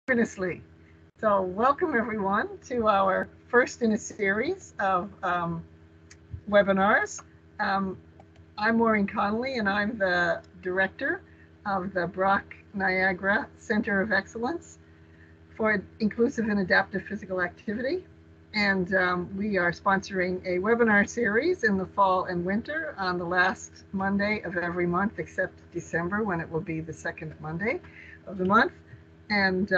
synchronously. So, welcome everyone to our first in a series of webinars. Um, I'm Maureen Connolly, and I'm the director of the Brock-Niagara Centre of Excellence for Inclusive and Adaptive Physical Activity. And we are sponsoring a webinar series in the fall and winter on the last Monday of every month, except December, when it will be the second Monday of the month. And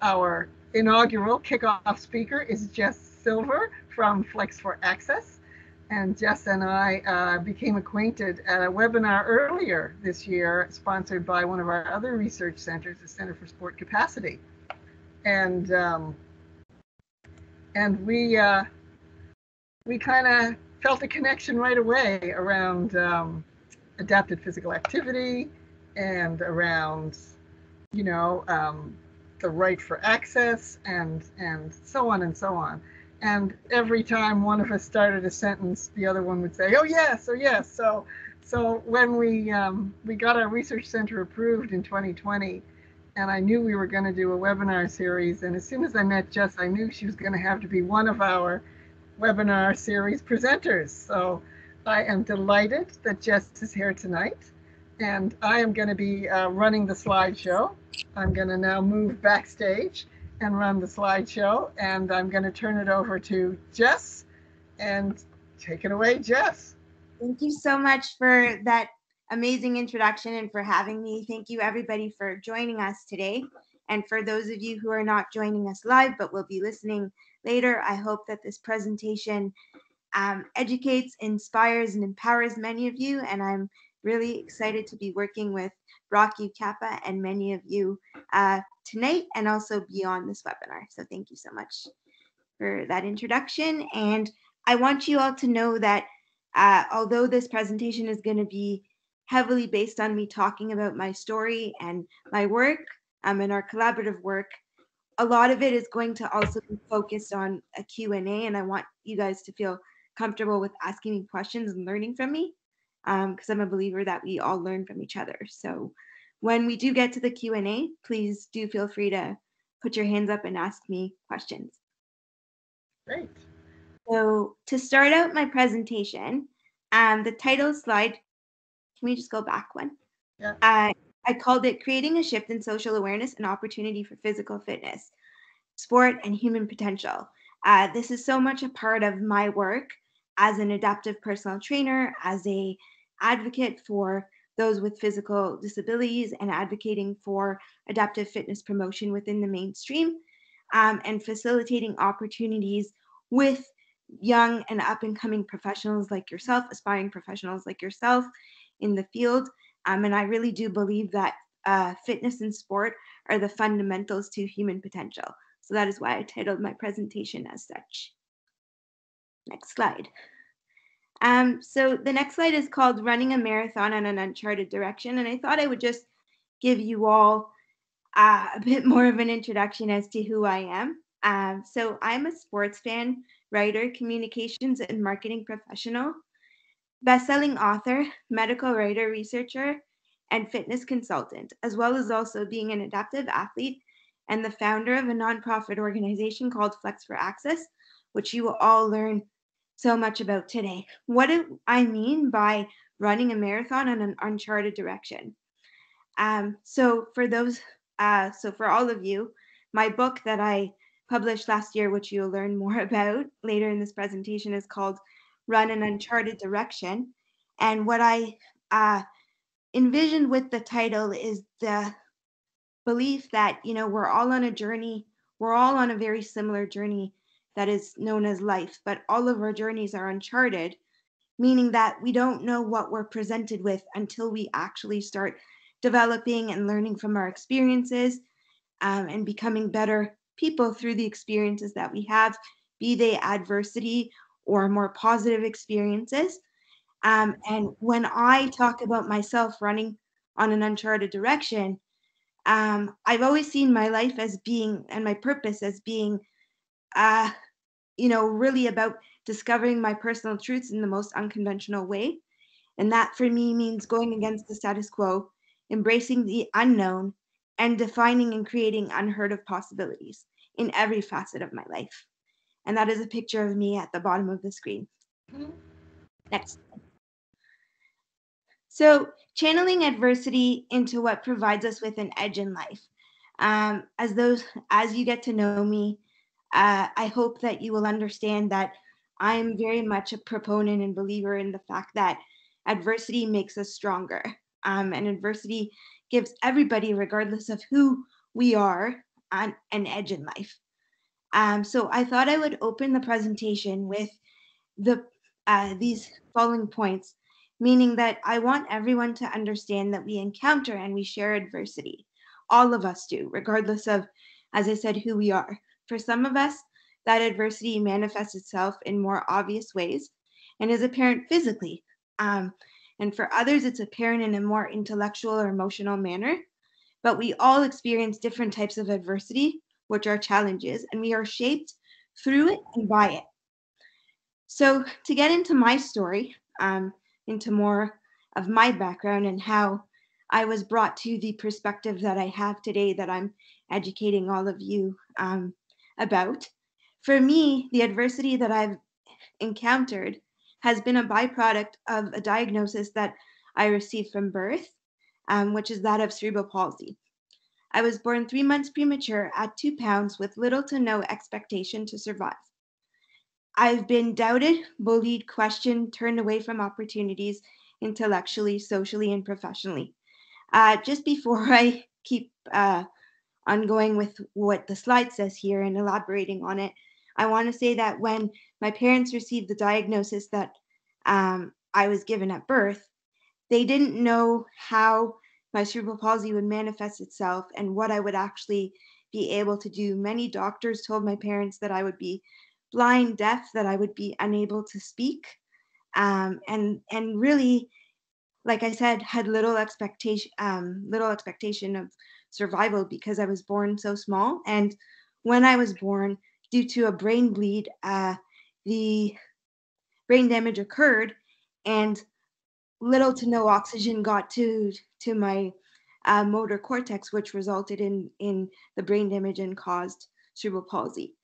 our inaugural kickoff speaker is Jess Silver from Flex for Access. And Jess and I became acquainted at a webinar earlier this year, sponsored by one of our other research centers, the Center for Sport Capacity. And we kind of felt a connection right away around adapted physical activity and around, you know, the right for access and so on and so on. And every time one of us started a sentence, the other one would say, "Oh yes, oh yes." So when we got our research center approved in 2020, and I knew we were going to do a webinar series, and as soon as I met Jess, I knew she was going to have to be one of our webinar series presenters. So I am delighted that Jess is here tonight, and I am going to be running the slideshow. I'm going to now move backstage and run the slideshow, and I'm going to turn it over to Jess. And take it away, Jess. Thank you so much for that amazing introduction and for having me. Thank you, everybody, for joining us today. And for those of you who are not joining us live but will be listening later, I hope that this presentation educates, inspires, and empowers many of you. And I'm really excited to be working with Brock-U Kappa and many of you tonight and also beyond this webinar. So thank you so much for that introduction. And I want you all to know that although this presentation is going to be heavily based on me talking about my story and my work and our collaborative work, a lot of it is going to also be focused on a Q&A, and I want you guys to feel comfortable with asking me questions and learning from me, because I'm a believer that we all learn from each other. So when we do get to the Q&A, please do feel free to put your hands up and ask me questions. Great. So to start out my presentation, the title slide, can we just go back one? Yeah. I called it Creating a Shift in Social Awareness and Opportunity for Physical Fitness, Sport and Human Potential. This is so much a part of my work as an adaptive personal trainer, as an advocate for those with physical disabilities and advocating for adaptive fitness promotion within the mainstream, and facilitating opportunities with young and up and coming professionals like yourself, aspiring professionals like yourself in the field. And I really do believe that fitness and sport are the fundamentals to human potential. So that is why I titled my presentation as such. Next slide. So the next slide is called Running a Marathon on an Uncharted Direction. And I thought I would just give you all a bit more of an introduction as to who I am. So I'm a sports fan, writer, communications and marketing professional, best-selling author, medical writer, researcher, and fitness consultant, as well as also being an adaptive athlete and the founder of a nonprofit organization called Flex for Access, which you will all learn so much about today. What do I mean by running a marathon on an uncharted direction? So for all of you, my book that I published last year, which you'll learn more about later in this presentation, is called Run an Uncharted Direction. And what I envisioned with the title is the belief that, we're all on a journey. We're all on a very similar journey that is known as life, but all of our journeys are uncharted, meaning that we don't know what we're presented with until we actually start developing and learning from our experiences, and becoming better people through the experiences that we have, be they adversity or more positive experiences. And when I talk about myself running on an uncharted direction, I've always seen my life as being, and my purpose as being, really about discovering my personal truths in the most unconventional way. And that for me means going against the status quo, embracing the unknown, and defining and creating unheard of possibilities in every facet of my life. And that is a picture of me at the bottom of the screen. Next. So, channeling adversity into what provides us with an edge in life. As you get to know me, I hope that you will understand that I'm very much a proponent and believer in the fact that adversity makes us stronger. And adversity gives everybody, regardless of who we are, an edge in life. So I thought I would open the presentation with these following points, meaning that I want everyone to understand that we encounter and we share adversity. All of us do, regardless of, as I said, who we are. For some of us, that adversity manifests itself in more obvious ways and is apparent physically. And for others, it's apparent in a more intellectual or emotional manner. But we all experience different types of adversity, which are challenges, and we are shaped through it and by it. So to get into my story, into more of my background and how I was brought to the perspective that I have today that I'm educating all of you about. For me, the adversity that I've encountered has been a byproduct of a diagnosis that I received from birth, which is that of cerebral palsy. I was born 3 months premature at 2 pounds with little to no expectation to survive. I've been doubted, bullied, questioned, turned away from opportunities intellectually, socially, and professionally. Just before I keep on going with what the slide says here and elaborating on it, I want to say that when my parents received the diagnosis that I was given at birth, they didn't know how my cerebral palsy would manifest itself and what I would actually be able to do. Many doctors told my parents that I would be blind, deaf, that I would be unable to speak, and really, like I said, had little expectation of survival because I was born so small. And when I was born, due to a brain bleed, the brain damage occurred, and little to no oxygen got to my motor cortex, which resulted in the brain damage and caused cerebral palsy.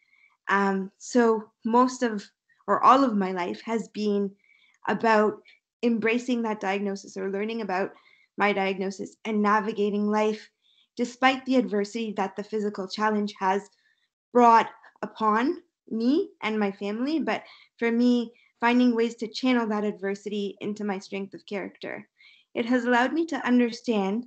So most of, or all of my life has been about embracing that diagnosis or learning about my diagnosis and navigating life despite the adversity that the physical challenge has brought upon me and my family. But for me, finding ways to channel that adversity into my strength of character. It has allowed me to understand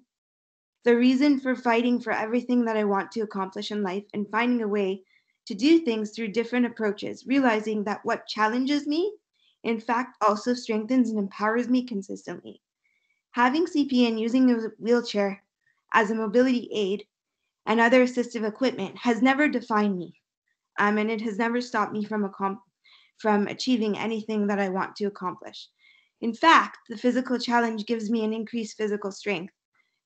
the reason for fighting for everything that I want to accomplish in life and finding a way to do things through different approaches, realizing that what challenges me, in fact, also strengthens and empowers me consistently. Having CP and using a wheelchair as a mobility aid and other assistive equipment has never defined me, and it has never stopped me from achieving anything that I want to accomplish. In fact, the physical challenge gives me an increased physical strength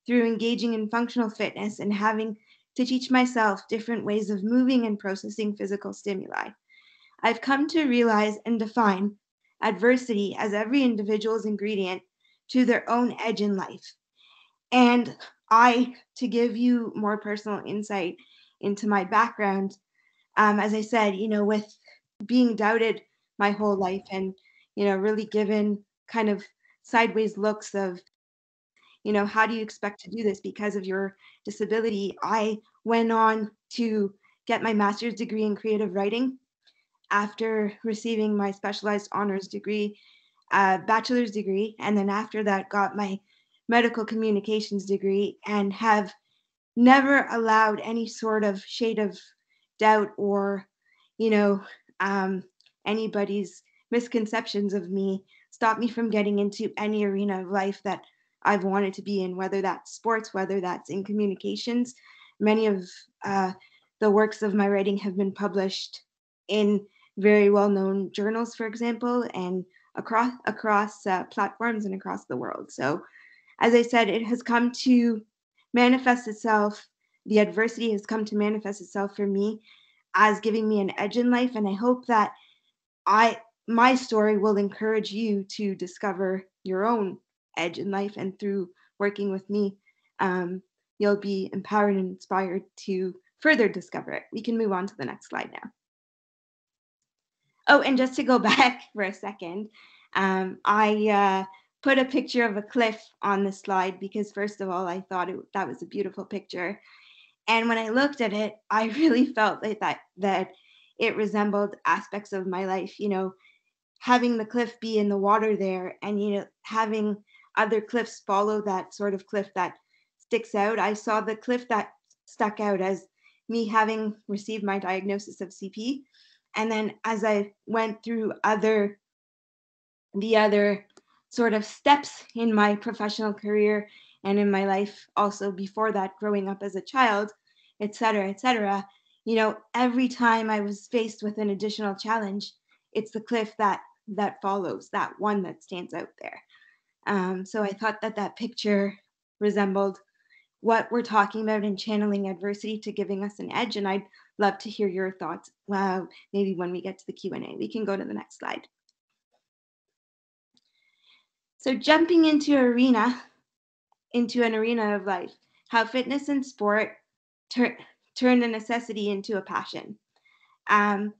through engaging in functional fitness and having to teach myself different ways of moving and processing physical stimuli. I've come to realize and define adversity as every individual's ingredient to their own edge in life. And to give you more personal insight into my background, as I said, with being doubted my whole life and, really given kind of sideways looks of, how do you expect to do this because of your disability? I went on to get my master's degree in creative writing after receiving my specialized honors degree, bachelor's degree, and then after that got my medical communications degree, and have never allowed any sort of shade of doubt or, anybody's misconceptions of me stop me from getting into any arena of life that I've wanted to be in, whether that's sports, whether that's in communications. Many of the works of my writing have been published in very well-known journals, for example, and across platforms and across the world. So, as I said, it has come to manifest itself. The adversity has come to manifest itself for me as giving me an edge in life, and I hope that my story will encourage you to discover your own edge in life, and through working with me, you'll be empowered and inspired to further discover it. We can move on to the next slide now. Oh, and just to go back for a second, I put a picture of a cliff on the slide because, first of all, I thought that was a beautiful picture. And when I looked at it, I really felt like that it resembled aspects of my life, having the cliff be in the water there and, having other cliffs follow that sort of cliff that sticks out. I saw the cliff that stuck out as me having received my diagnosis of CP. And then as I went through the other sort of steps in my professional career and in my life also before that, growing up as a child, et cetera, every time I was faced with an additional challenge, it's the cliff that follows, that one that stands out there. So I thought that picture resembled what we're talking about in channeling adversity to giving us an edge. And I'd love to hear your thoughts. Wow, maybe when we get to the Q&A, we can go to the next slide. So jumping into an arena of life, how fitness and sport turn a necessity into a passion.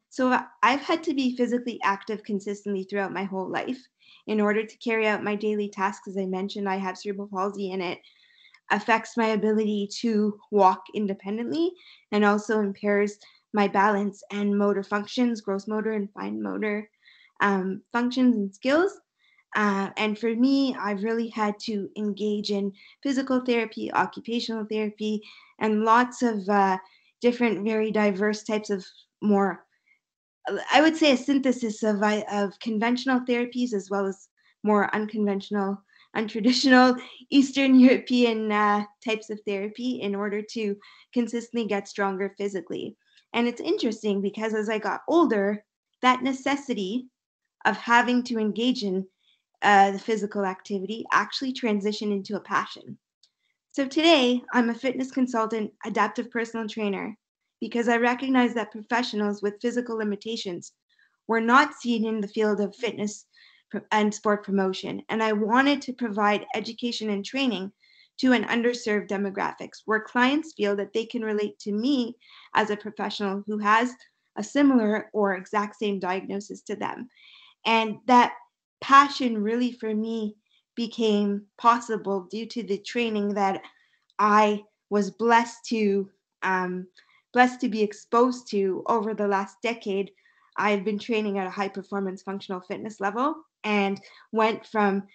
So I've had to be physically active consistently throughout my whole life in order to carry out my daily tasks. As I mentioned, I have cerebral palsy and it affects my ability to walk independently and also impairs my balance and motor functions, gross motor and fine motor functions and skills. And for me, I've really had to engage in physical therapy, occupational therapy, and lots of different, very diverse types of more, I would say, a synthesis of conventional therapies as well as more unconventional, untraditional Eastern European types of therapy in order to consistently get stronger physically. And it's interesting because as I got older, that necessity of having to engage in the physical activity actually transitioned into a passion. So today, I'm a fitness consultant, adaptive personal trainer, because I recognize that professionals with physical limitations were not seen in the field of fitness and sport promotion. And I wanted to provide education and training to an underserved demographics where clients feel that they can relate to me as a professional who has a similar or exact same diagnosis to them. And that passion really for me became possible due to the training that I was blessed to be exposed to over the last decade. I've been training at a high performance functional fitness level and went from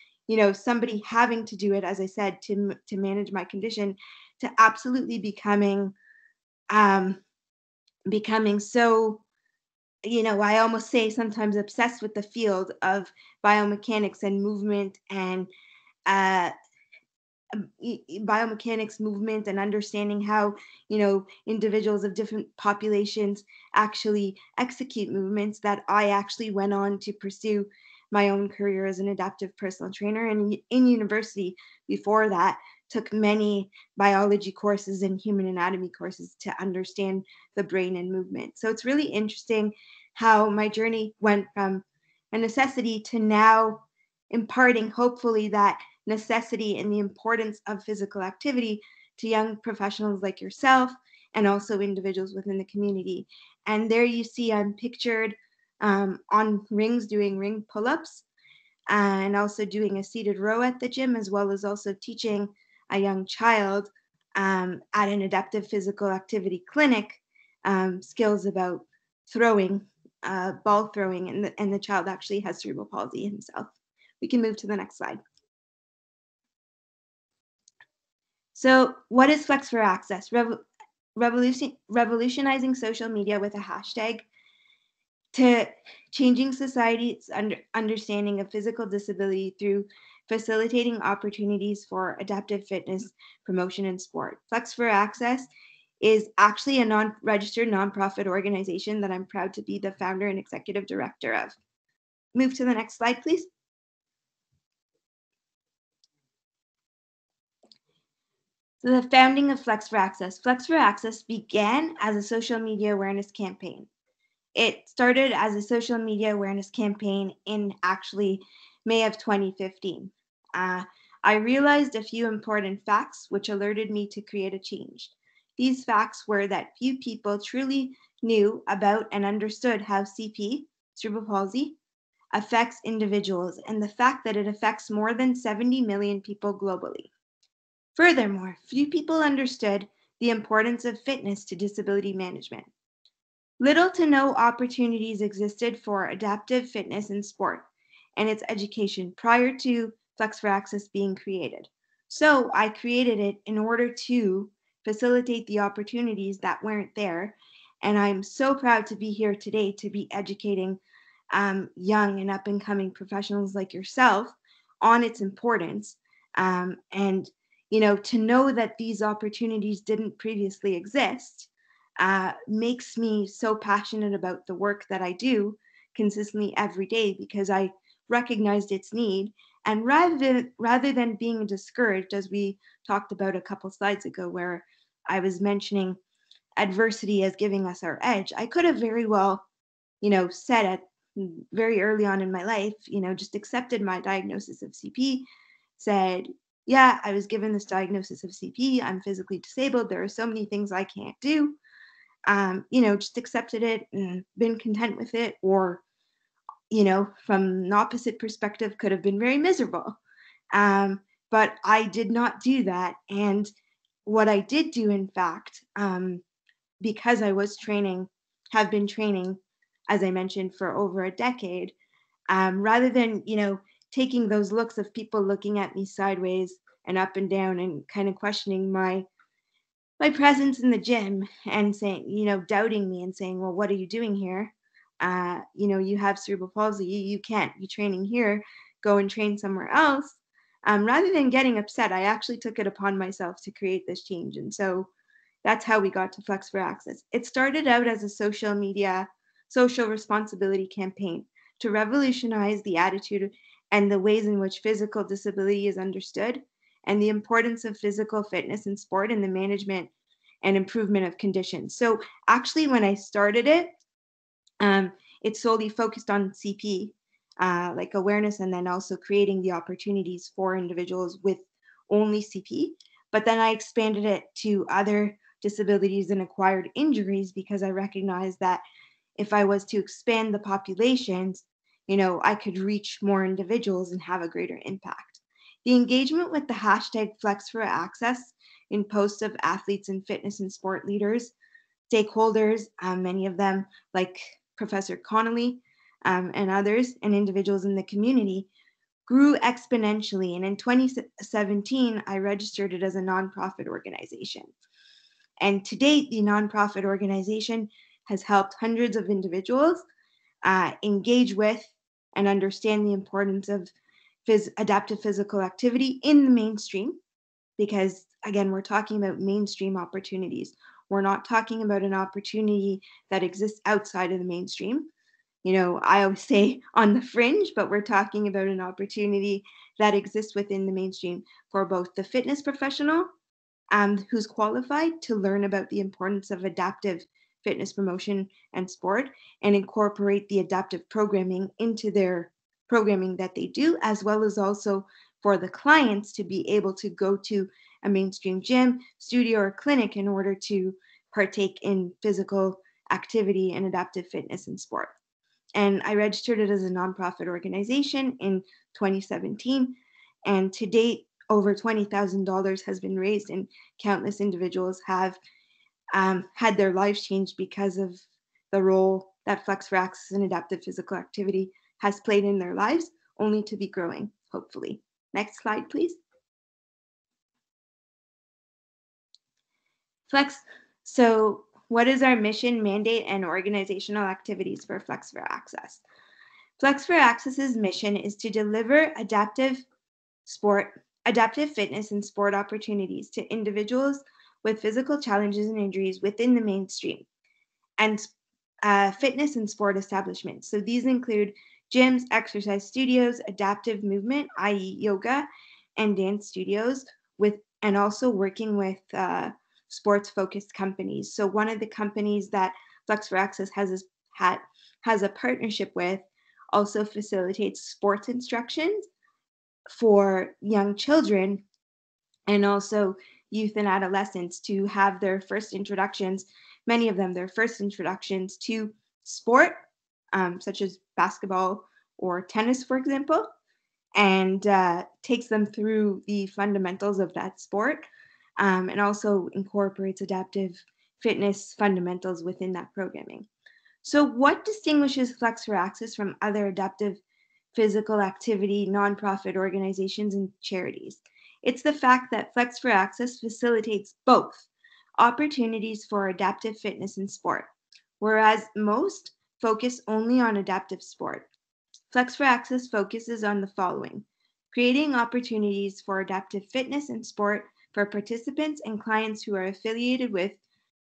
somebody having to do it, as I said, to manage my condition, to absolutely becoming so, I almost say sometimes obsessed with the field of biomechanics and movement and biomechanics, movement, and understanding how individuals of different populations actually execute movements, that I actually went on to pursue my own career as an adaptive personal trainer. And in university before that, took many biology courses and human anatomy courses to understand the brain and movement. So it's really interesting how my journey went from a necessity to now imparting, hopefully, that necessity and the importance of physical activity to young professionals like yourself and also individuals within the community. And there you see I'm pictured on rings doing ring pull-ups and also doing a seated row at the gym, as well as also teaching a young child at an adaptive physical activity clinic skills about throwing, ball throwing, and the child actually has cerebral palsy himself. We can move to the next slide. So what is Flex for Access? Revolutionizing social media with a hashtag to changing society's understanding of physical disability through facilitating opportunities for adaptive fitness promotion and sport. Flex for Access is actually a non-registered nonprofit organization that I'm proud to be the founder and executive director of. Move to the next slide, please. So the founding of Flex for Access. Flex for Access began as a social media awareness campaign. It started as a social media awareness campaign in actually May of 2015. I realized a few important facts which alerted me to create a change. These facts were that few people truly knew about and understood how CP, cerebral palsy, affects individuals and the fact that it affects more than 70 million people globally. Furthermore, few people understood the importance of fitness to disability management. Little to no opportunities existed for adaptive fitness in sport and its education prior to Flex for Access being created. So I created it in order to facilitate the opportunities that weren't there. And I'm so proud to be here today to be educating young and up and coming professionals like yourself on its importance. And, to know that these opportunities didn't previously exist makes me so passionate about the work that I do consistently every day because I recognized its need. And rather than being discouraged, as we talked about a couple slides ago, where I was mentioning adversity as giving us our edge, I could have very well, said at very early on in my life, just accepted my diagnosis of CP, said, yeah, I was given this diagnosis of CP. I'm physically disabled. There are so many things I can't do. Just accepted it and been content with it. Or, from an opposite perspective, could have been very miserable. But I did not do that. And what I did do, in fact, because I was have been training, as I mentioned, for over a decade, rather than, taking those looks of people looking at me sideways and up and down and kind of questioning my presence in the gym and saying, doubting me and saying, well, what are you doing here? You have cerebral palsy, you can't be training here, go and train somewhere else. Rather than getting upset, I actually took it upon myself to create this change. And so that's how we got to Flex for Access. It started out as a social responsibility campaign to revolutionize the attitude and the ways in which physical disability is understood and the importance of physical fitness in sport and the management and improvement of conditions. So actually, when I started it, it solely focused on CP, like awareness, and then also creating the opportunities for individuals with only CP. But then I expanded it to other disabilities and acquired injuries because I recognized that if I was to expand the populations, I could reach more individuals and have a greater impact. The engagement with the hashtag Flex for Access in posts of athletes and fitness and sport leaders, stakeholders, many of them like Professor Connolly and others, and individuals in the community, grew exponentially. And in 2017, I registered it as a nonprofit organization. And to date, the nonprofit organization has helped hundreds of individuals engage with and understand the importance of adaptive physical activity in the mainstream. Because again, we're talking about mainstream opportunities. We're not talking about an opportunity that exists outside of the mainstream. I always say on the fringe, but we're talking about an opportunity that exists within the mainstream for both the fitness professional who's qualified to learn about the importance of adaptive fitness promotion and sport and incorporate the adaptive programming into their programming that they do, as well as also for the clients to be able to go to a mainstream gym, studio, or clinic in order to partake in physical activity and adaptive fitness and sport. And I registered it as a nonprofit organization in 2017. And to date, over $20,000 has been raised, and countless individuals have had their lives changed because of the role that Flex for Access and adaptive physical activity has played in their lives, only to be growing, hopefully. Next slide, please. Flex. So what is our mission, mandate, and organizational activities for Flex for Access? Flex for Access's mission is to deliver adaptive fitness and sport opportunities to individuals with physical challenges and injuries within the mainstream and fitness and sport establishments. So these include gyms, exercise studios, adaptive movement, i.e. yoga, and dance studios, and also working with sports-focused companies. So one of the companies that Flex for Access has a partnership with also facilitates sports instructions for young children and also youth and adolescents to have their first introductions, many of them their first introductions to sport, such as basketball or tennis, for example, and takes them through the fundamentals of that sport, and also incorporates adaptive fitness fundamentals within that programming. So, what distinguishes Flex for Access from other adaptive physical activity nonprofit organizations and charities? It's the fact that Flex for Access facilitates both opportunities for adaptive fitness and sport, whereas most focus only on adaptive sport. Flex for Access focuses on the following: creating opportunities for adaptive fitness and sport for participants and clients who are affiliated with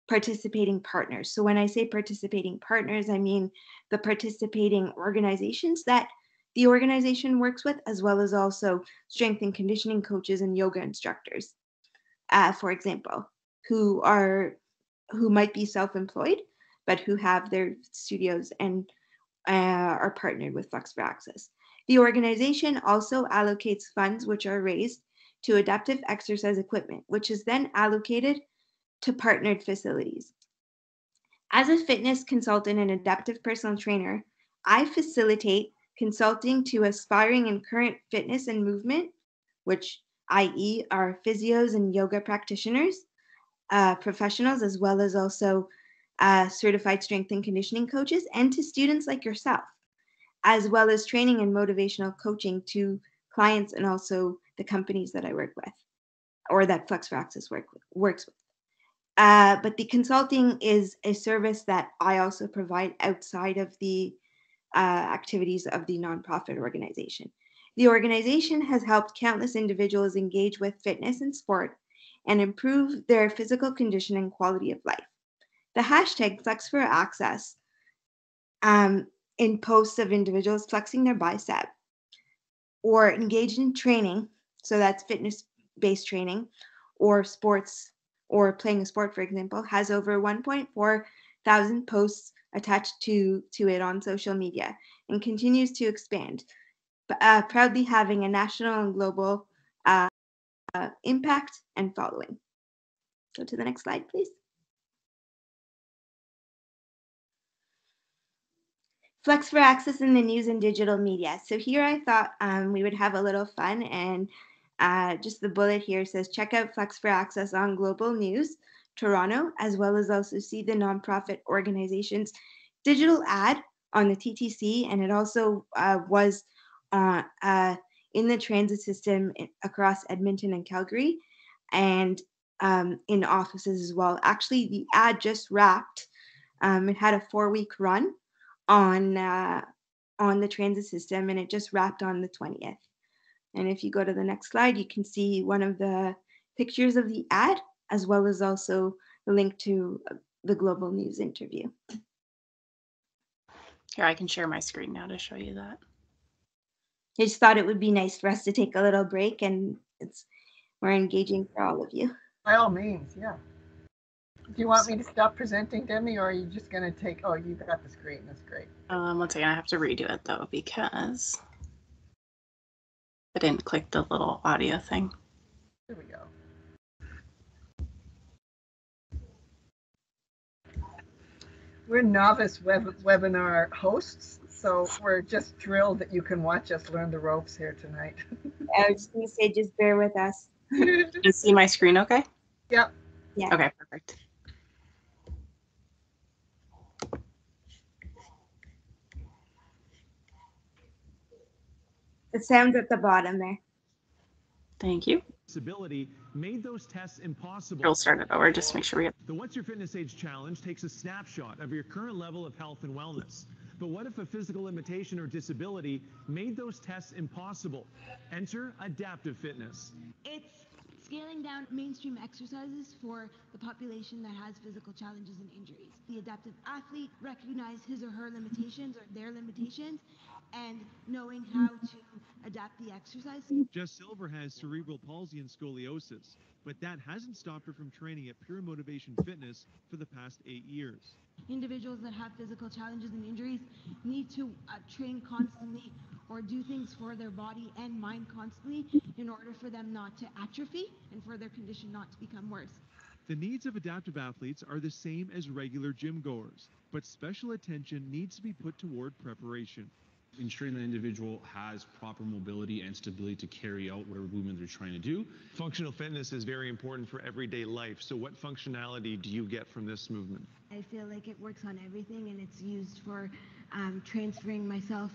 participating partners. So when I say participating partners, I mean the participating organizations that the organization works with, as well as also strength and conditioning coaches and yoga instructors, for example, who might be self-employed, but who have their studios and are partnered with Flex for Access. The organization also allocates funds which are raised to adaptive exercise equipment, which is then allocated to partnered facilities. As a fitness consultant and adaptive personal trainer, I facilitate consulting to aspiring and current fitness and movement, which i.e. are physios and yoga practitioners, professionals, as well as also certified strength and conditioning coaches, and to students like yourself, as well as training and motivational coaching to clients and also the companies that I work with or that Flex for Access works with. But the consulting is a service that I also provide outside of the activities of the nonprofit organization. The organization has helped countless individuals engage with fitness and sport and improve their physical condition and quality of life. The hashtag Flex for Access in posts of individuals flexing their bicep or engaged in training, so that's fitness-based training or sports or playing a sport, for example, has over 1.4 thousand posts attached to it on social media and continues to expand, proudly having a national and global impact and following. Go to the next slide, please. Flex for Access in the news and digital media. So here I thought we would have a little fun, and just the bullet here says, check out Flex for Access on Global News, Toronto, as well as also see the nonprofit organization's digital ad on the TTC, and it also was in the transit system across Edmonton and Calgary, and in offices as well. Actually, the ad just wrapped. It had a 4-week run on the transit system, and it just wrapped on the 20th. And if you go to the next slide, you can see one of the pictures of the ad, as well as also the link to the Global News interview. Here, I can share my screen now to show you that. I just thought it would be nice for us to take a little break, and it's more engaging for all of you. By all means, yeah. Do you want me to stop presenting, Demi, or are you just going to take, oh, you got the screen, that's great. 1 second, I have to redo it though, because I didn't click the little audio thing. Here we go. We're novice webinar hosts, so we're just thrilled that you can watch us learn the ropes here tonight. I was just going to say, just bear with us. You see my screen okay? Yep. Yeah. Okay, perfect. The sound's at the bottom there. Thank you. Disability made those tests impossible. We'll start it over just to make sure we get. The What's Your Fitness Age Challenge takes a snapshot of your current level of health and wellness. But what if a physical limitation or disability made those tests impossible? Enter adaptive fitness. It's scaling down mainstream exercises for the population that has physical challenges and injuries. The adaptive athlete recognizes his or her limitations or their limitations and knowing how to adapt the exercise. Jess Silver has cerebral palsy and scoliosis, but that hasn't stopped her from training at Pure Motivation Fitness for the past 8 years. Individuals that have physical challenges and injuries need to train constantly or do things for their body and mind constantly in order for them not to atrophy and for their condition not to become worse. The needs of adaptive athletes are the same as regular gym goers, but special attention needs to be put toward preparation. Ensuring the individual has proper mobility and stability to carry out whatever movement they're trying to do. Functional fitness is very important for everyday life. So what functionality do you get from this movement? I feel like it works on everything, and it's used for transferring myself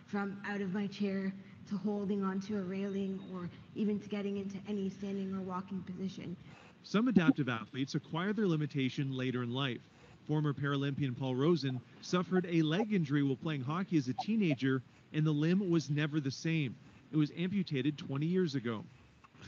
from out of my chair to holding onto a railing or even to getting into any standing or walking position. Some adaptive athletes acquire their limitation later in life. Former Paralympian Paul Rosen suffered a leg injury while playing hockey as a teenager, and the limb was never the same. It was amputated 20 years ago.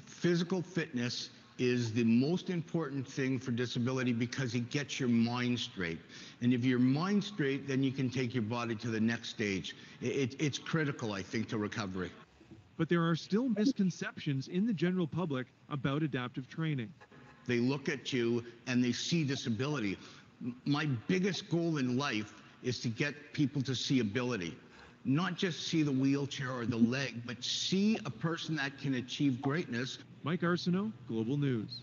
Physical fitness is the most important thing for disability because it gets your mind straight. And if your mind's straight, then you can take your body to the next stage. It's critical, I think, to recovery. But there are still misconceptions in the general public about adaptive training. They look at you and they see disability. My biggest goal in life is to get people to see ability. Not just see the wheelchair or the leg, but see a person that can achieve greatness. Mike Arsenault, Global News.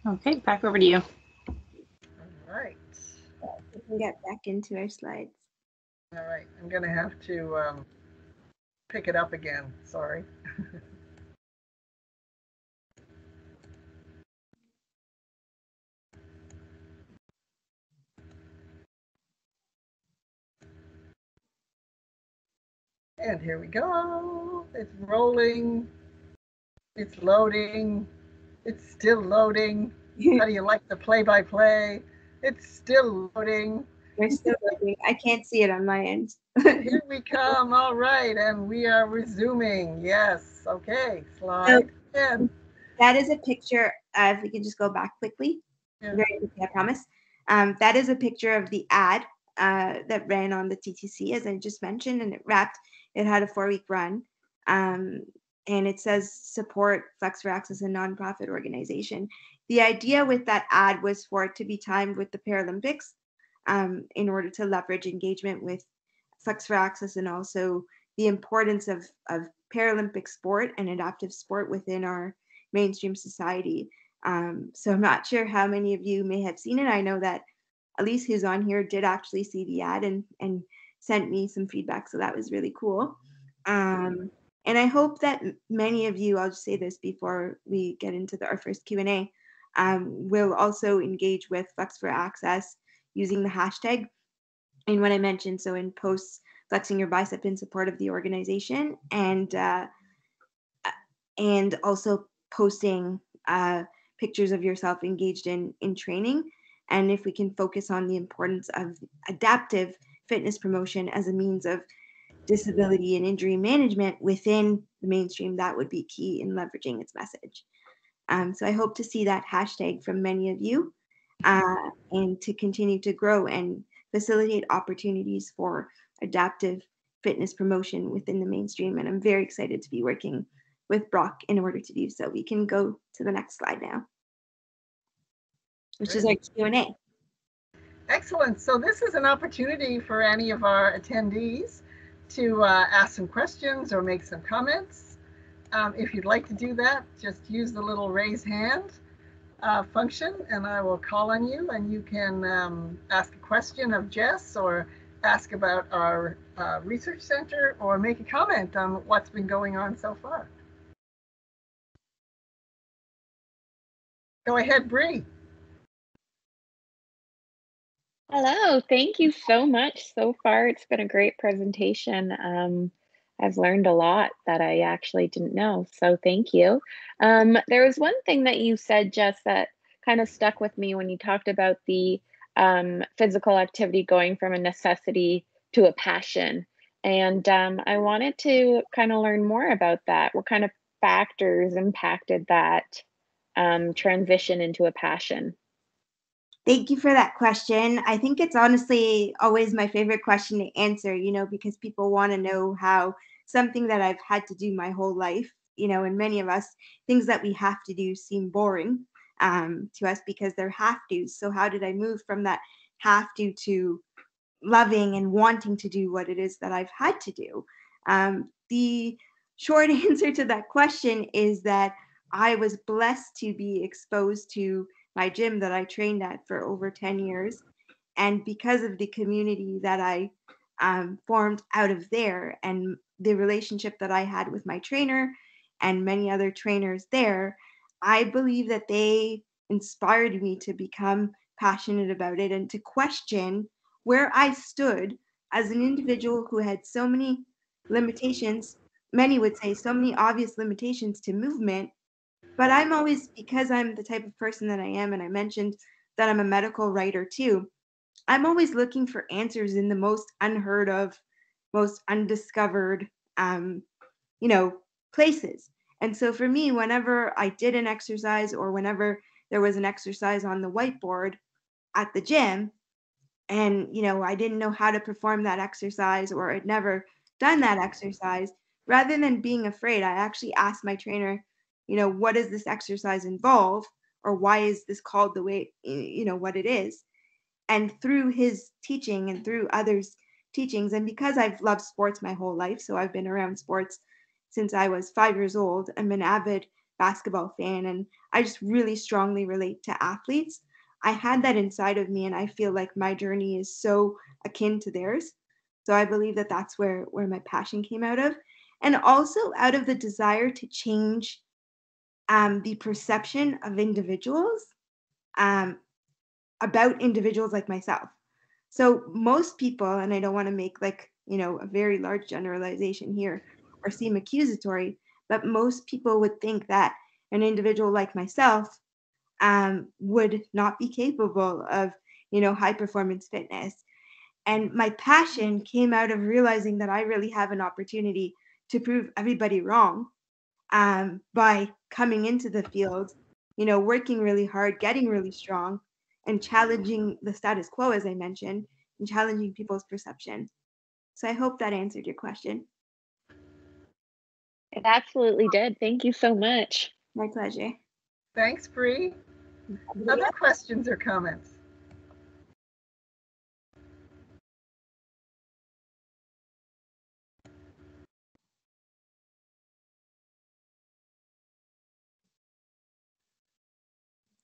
Okay, back over to you. All right. We can get back into our slides. All right. I'm going to have to pick it up again. Sorry. And here we go. It's rolling. It's loading. It's still loading. How do you like the play-by-play? It's still loading. We're still looking. I can't see it on my end. Here we come. All right. And we are resuming. Yes. Okay. Slide in. That is a picture. If we can just go back quickly. Yeah. Very quickly, I promise. That is a picture of the ad that ran on the TTC, as I just mentioned, and it had a 4-week run. And it says support Flex for Access, a nonprofit organization. The idea with that ad was for it to be timed with the Paralympics in order to leverage engagement with Flex for Access and also the importance of Paralympic sport and adaptive sport within our mainstream society. So I'm not sure how many of you may have seen it. I know that Elise, who's on here, did actually see the ad and sent me some feedback. So that was really cool. And I hope that many of you, I'll just say this before we get into our first Q&A, will also engage with Flex for Access using the hashtag in what I mentioned. So in posts, flexing your bicep in support of the organization, and also posting pictures of yourself engaged in training. And if we can focus on the importance of adaptive fitness promotion as a means of disability and injury management within the mainstream, that would be key in leveraging its message. So I hope to see that hashtag from many of you and to continue to grow and facilitate opportunities for adaptive fitness promotion within the mainstream. And I'm very excited to be working with Brock in order to do so. We can go to the next slide now, which is our Q&A. Excellent. So this is an opportunity for any of our attendees to ask some questions or make some comments. If you'd like to do that, just use the little raise hand function and I will call on you and you can ask a question of Jess or ask about our research center or make a comment on what's been going on so far. Go ahead, Bree. Hello, thank you so much so far. It's been a great presentation. I've learned a lot that I actually didn't know, so thank you. There was one thing that you said, Jess, that kind of stuck with me when you talked about the physical activity going from a necessity to a passion. And I wanted to kind of learn more about that. What kind of factors impacted that transition into a passion? Thank you for that question. I think it's honestly always my favorite question to answer, because people want to know how something that I've had to do my whole life, and many of us, things that we have to do seem boring to us because they're have to's. So how did I move from that have to loving and wanting to do what it is that I've had to do? The short answer to that question is that I was blessed to be exposed to my gym that I trained at for over 10 years. And because of the community that I formed out of there and the relationship that I had with my trainer and many other trainers there, I believe that they inspired me to become passionate about it and to question where I stood as an individual who had so many limitations. Many would say so many obvious limitations to movement, but I'm always, because I'm the type of person that I am, and I mentioned that I'm a medical writer too, I'm always looking for answers in the most unheard of, most undiscovered, you know, places. And so for me, whenever I did an exercise or whenever there was an exercise on the whiteboard at the gym, and I didn't know how to perform that exercise or I'd never done that exercise, rather than being afraid, I actually asked my trainer, what does this exercise involve, or why is this called the way what it is? And through his teaching and through others teachings, and because I've loved sports my whole life, so I've been around sports since I was 5 years old. I'm an avid basketball fan, and I just really strongly relate to athletes. I had that inside of me, and I feel like my journey is so akin to theirs. So I believe that that's where my passion came out of, and also out of the desire to change the perception of individuals um, about individuals like myself. So most people, and I don't want to make a very large generalization here or seem accusatory, but most people would think that an individual like myself would not be capable of, high performance fitness. And my passion came out of realizing that I really have an opportunity to prove everybody wrong by coming into the field, working really hard, getting really strong, and challenging the status quo, as I mentioned, and challenging people's perception. So I hope that answered your question. It absolutely did. Thank you so much. My pleasure. Thanks, Bree. Other questions or comments?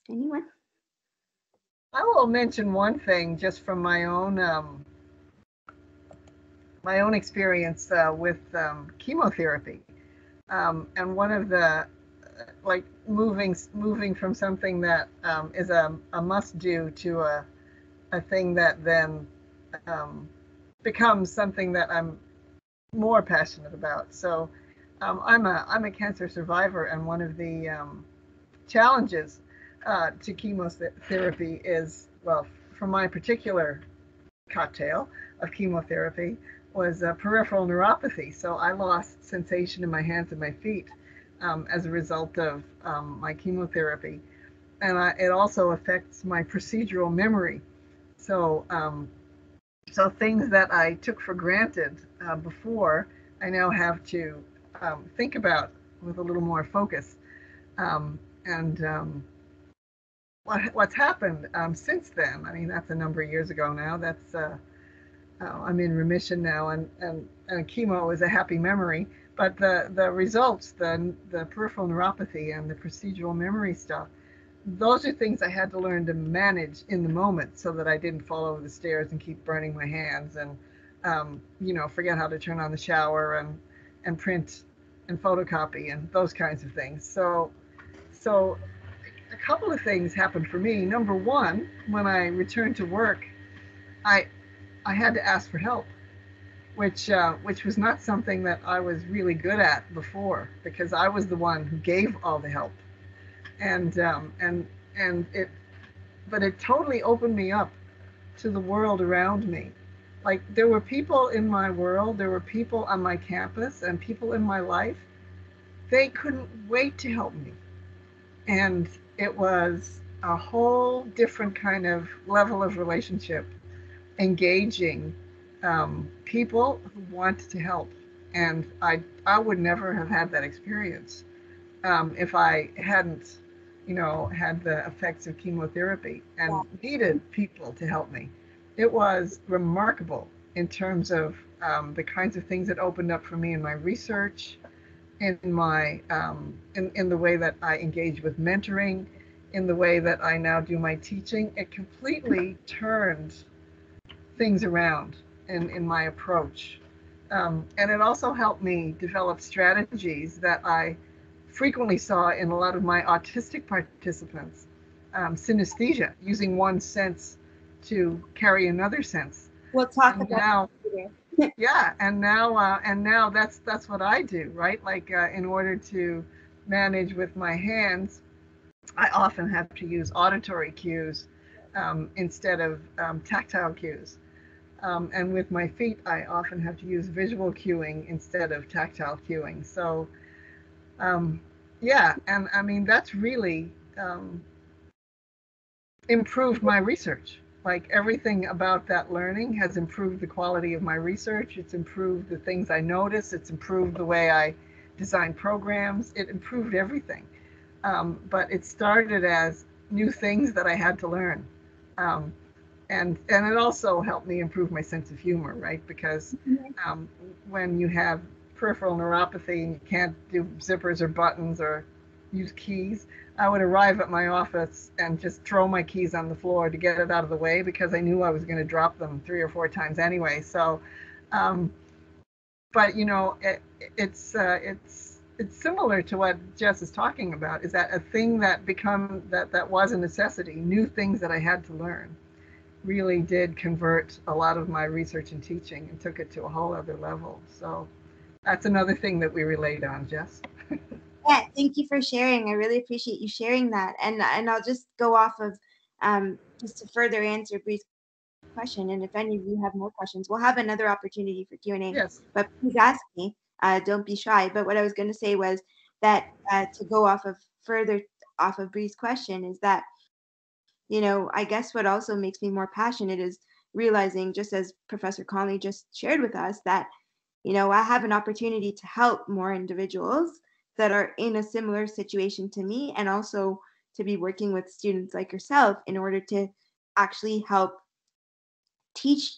Anyone? I will mention one thing just from my own experience with chemotherapy, and one of the moving from something that is a must do to a thing that then becomes something that I'm more passionate about. So I'm a cancer survivor, and one of the challenges to chemotherapy is, well, from my particular cocktail of chemotherapy, was peripheral neuropathy. So I lost sensation in my hands and my feet as a result of my chemotherapy, and it also affects my procedural memory. So so things that I took for granted before, I now have to think about with a little more focus. And what's happened since then? I mean, that's a number of years ago now. That's I'm in remission now, and chemo is a happy memory. But the results, the peripheral neuropathy and the procedural memory stuff, those are things I had to learn to manage in the moment, so that I didn't fall over the stairs and keep burning my hands, and forget how to turn on the shower and print and photocopy and those kinds of things. So a couple of things happened for me. Number one, when I returned to work, I had to ask for help, which was not something that I was really good at before, because I was the one who gave all the help, and it totally opened me up to the world around me. Like, there were people in my world, there were people on my campus, and people in my life. They couldn't wait to help me, and it was a whole different kind of level of relationship, engaging people who want to help. And I would never have had that experience if I hadn't, had the effects of chemotherapy and needed people to help me. It was remarkable in terms of the kinds of things that opened up for me in my research, in my in the way that I engage with mentoring, in the way that I now do my teaching. It completely turned things around in my approach. And it also helped me develop strategies that I frequently saw in a lot of my autistic participants. Synesthesia, using one sense to carry another sense. We'll talk And about now, that later. yeah, and now that's what I do, right? Like in order to manage with my hands, I often have to use auditory cues instead of tactile cues. And with my feet, I often have to use visual cueing instead of tactile cueing. So, yeah, and I mean, that's really improved my research. Like everything about that learning has improved the quality of my research. It's improved the things I notice. It's improved the way I design programs. It improved everything. But it started as new things that I had to learn. Um, and it also helped me improve my sense of humor, right? Because when you have peripheral neuropathy and you can't do zippers or buttons or use keys, I would arrive at my office and just throw my keys on the floor to get it out of the way because I knew I was going to drop them 3 or 4 times anyway. So, but it's similar to what Jess is talking about. Is that a thing that that was a necessity? New things that I had to learn really did convert a lot of my research and teaching and took it to a whole other level. So that's another thing that we relate on, Jess. Yeah, thank you for sharing. I really appreciate you sharing that. And I'll just go off of just to further answer Bree's question. And if any of you have more questions, we'll have another opportunity for Q&A. Yes. But please ask me. Don't be shy. But what I was going to say was that to go further off of Bree's question is that, I guess what also makes me more passionate is realizing, just as Professor Connolly just shared with us, that, I have an opportunity to help more individuals that are in a similar situation to me, and also to be working with students like yourself in order to actually help teach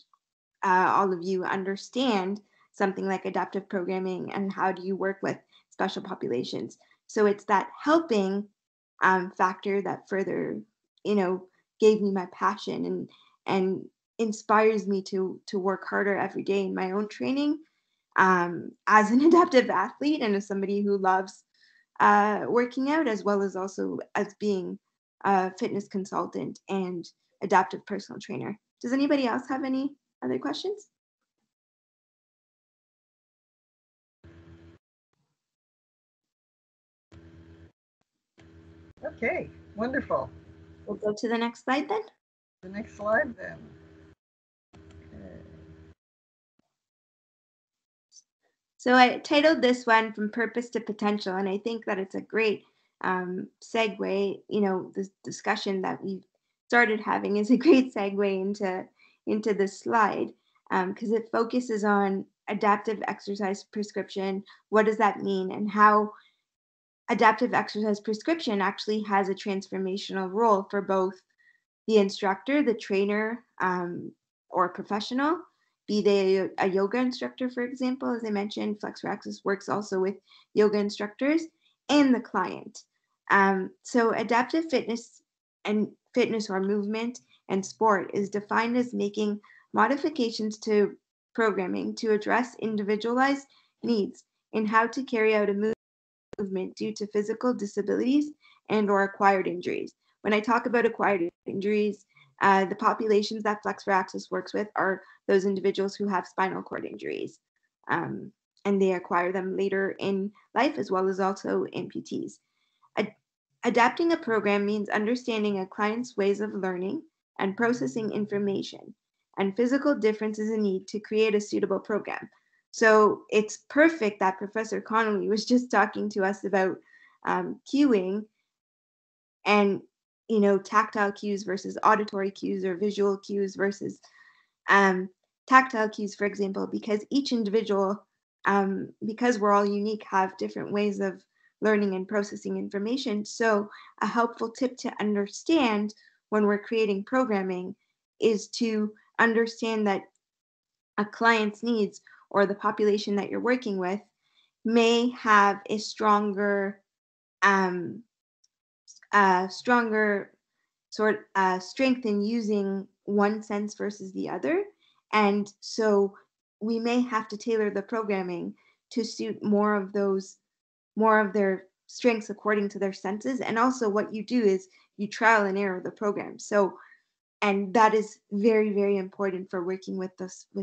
all of you understand something like adaptive programming and how do you work with special populations. So it's that helping factor that further, gave me my passion and inspires me to work harder every day in my own training as an adaptive athlete and as somebody who loves working out, as well as also as being a fitness consultant and adaptive personal trainer. Does anybody else have any other questions? Okay, wonderful. We'll go to the next slide then. The next slide then. Okay. So I titled this one From Purpose to Potential, and I think that it's a great segue. This discussion that we've started having is a great segue into this slide because it focuses on adaptive exercise prescription. What does that mean, and how adaptive exercise prescription actually has a transformational role for both the instructor, the trainer, or professional, be they a yoga instructor, for example. As I mentioned, FlexRaxis works also with yoga instructors, and the client. So adaptive fitness or movement and sport is defined as making modifications to programming to address individualized needs in how to carry out a movement due to physical disabilities and or acquired injuries. When I talk about acquired injuries, the populations that FlexRaxis works with are those individuals who have spinal cord injuries, and they acquire them later in life, as well as also amputees. Adapting a program means understanding a client's ways of learning and processing information and physical differences in need to create a suitable program. So it's perfect that Professor Connolly was just talking to us about cueing. And, tactile cues versus auditory cues, or visual cues versus tactile cues, for example, because each individual, because we're all unique, have different ways of learning and processing information. So a helpful tip to understand when we're creating programming is to understand that a client's needs, or the population that you're working with, may have a stronger strength in using one sense versus the other. And so we may have to tailor the programming to suit more of their strengths according to their senses. And also what you do is you trial and error the program. And that is very, very important for working with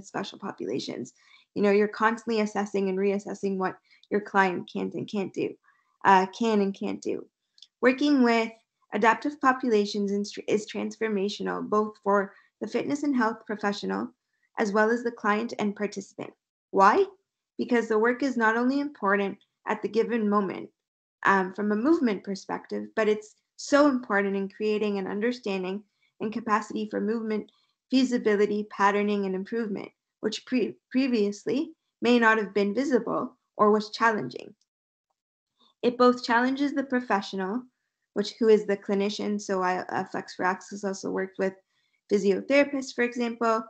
special populations. You're constantly assessing and reassessing what your client can and can't do. Working with adaptive populations is transformational, both for the fitness and health professional, as well as the client and participant. Why? Because the work is not only important at the given moment from a movement perspective, but it's so important in creating an understanding and capacity for movement, feasibility, patterning, and improvement, which previously may not have been visible or was challenging. It both challenges the professional, who is the clinician. So Flex for Access also worked with physiotherapists, for example,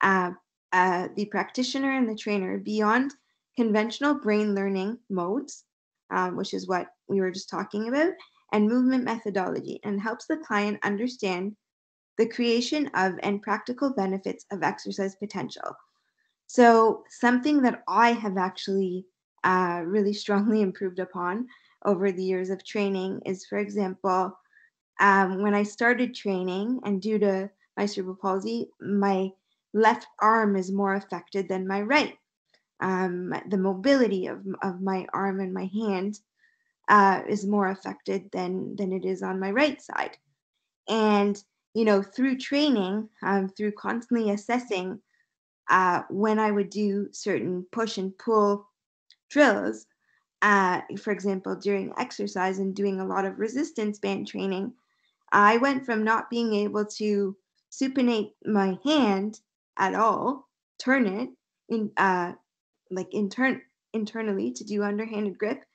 the practitioner and the trainer beyond conventional brain learning modes, which is what we were just talking about, and movement methodology, and helps the client understand the creation of and practical benefits of exercise potential. So something that I have actually really strongly improved upon over the years of training is, for example, when I started training, and due to my cerebral palsy, my left arm is more affected than my right. The mobility of my arm and my hand is more affected than it is on my right side. And through training, through constantly assessing when I would do certain push and pull drills, for example, during exercise and doing a lot of resistance band training, I went from not being able to supinate my hand at all, turn it in internally to do underhanded grip,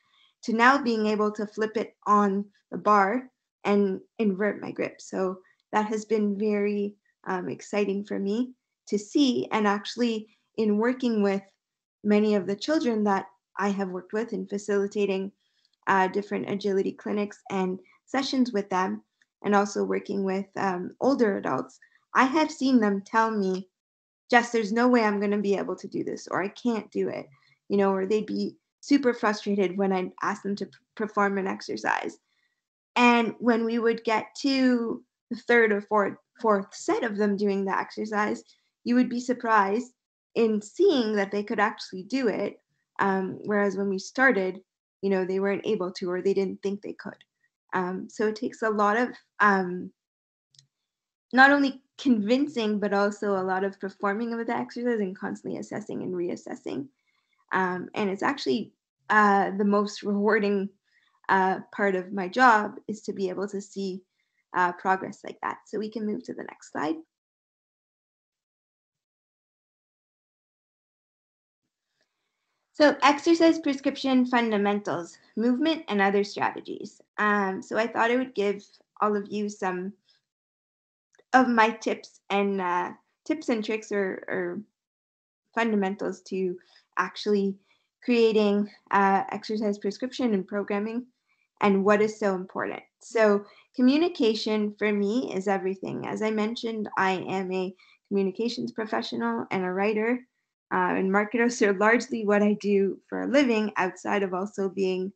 to now being able to flip it on the bar and invert my grip. So that has been very exciting for me to see. And actually, in working with many of the children that I have worked with in facilitating different agility clinics and sessions with them, and also working with older adults, I have seen them tell me, Jess, there's no way I'm going to be able to do this, or I can't do it, or they'd be super frustrated when I asked them to perform an exercise. And when we would get to the third or fourth set of them doing the exercise, you would be surprised in seeing that they could actually do it. Whereas when we started, they weren't able to, or they didn't think they could. So it takes a lot of not only convincing, but also a lot of performing of the exercise and constantly assessing and reassessing. And it's actually the most rewarding part of my job, is to be able to see progress like that. So we can move to the next slide. So exercise prescription fundamentals, movement and other strategies. So I thought I would give all of you some of my tips and tricks or fundamentals to actually creating exercise prescription and programming, and what is so important. So communication for me is everything. As I mentioned, I am a communications professional and a writer and marketer. So largely what I do for a living, outside of also being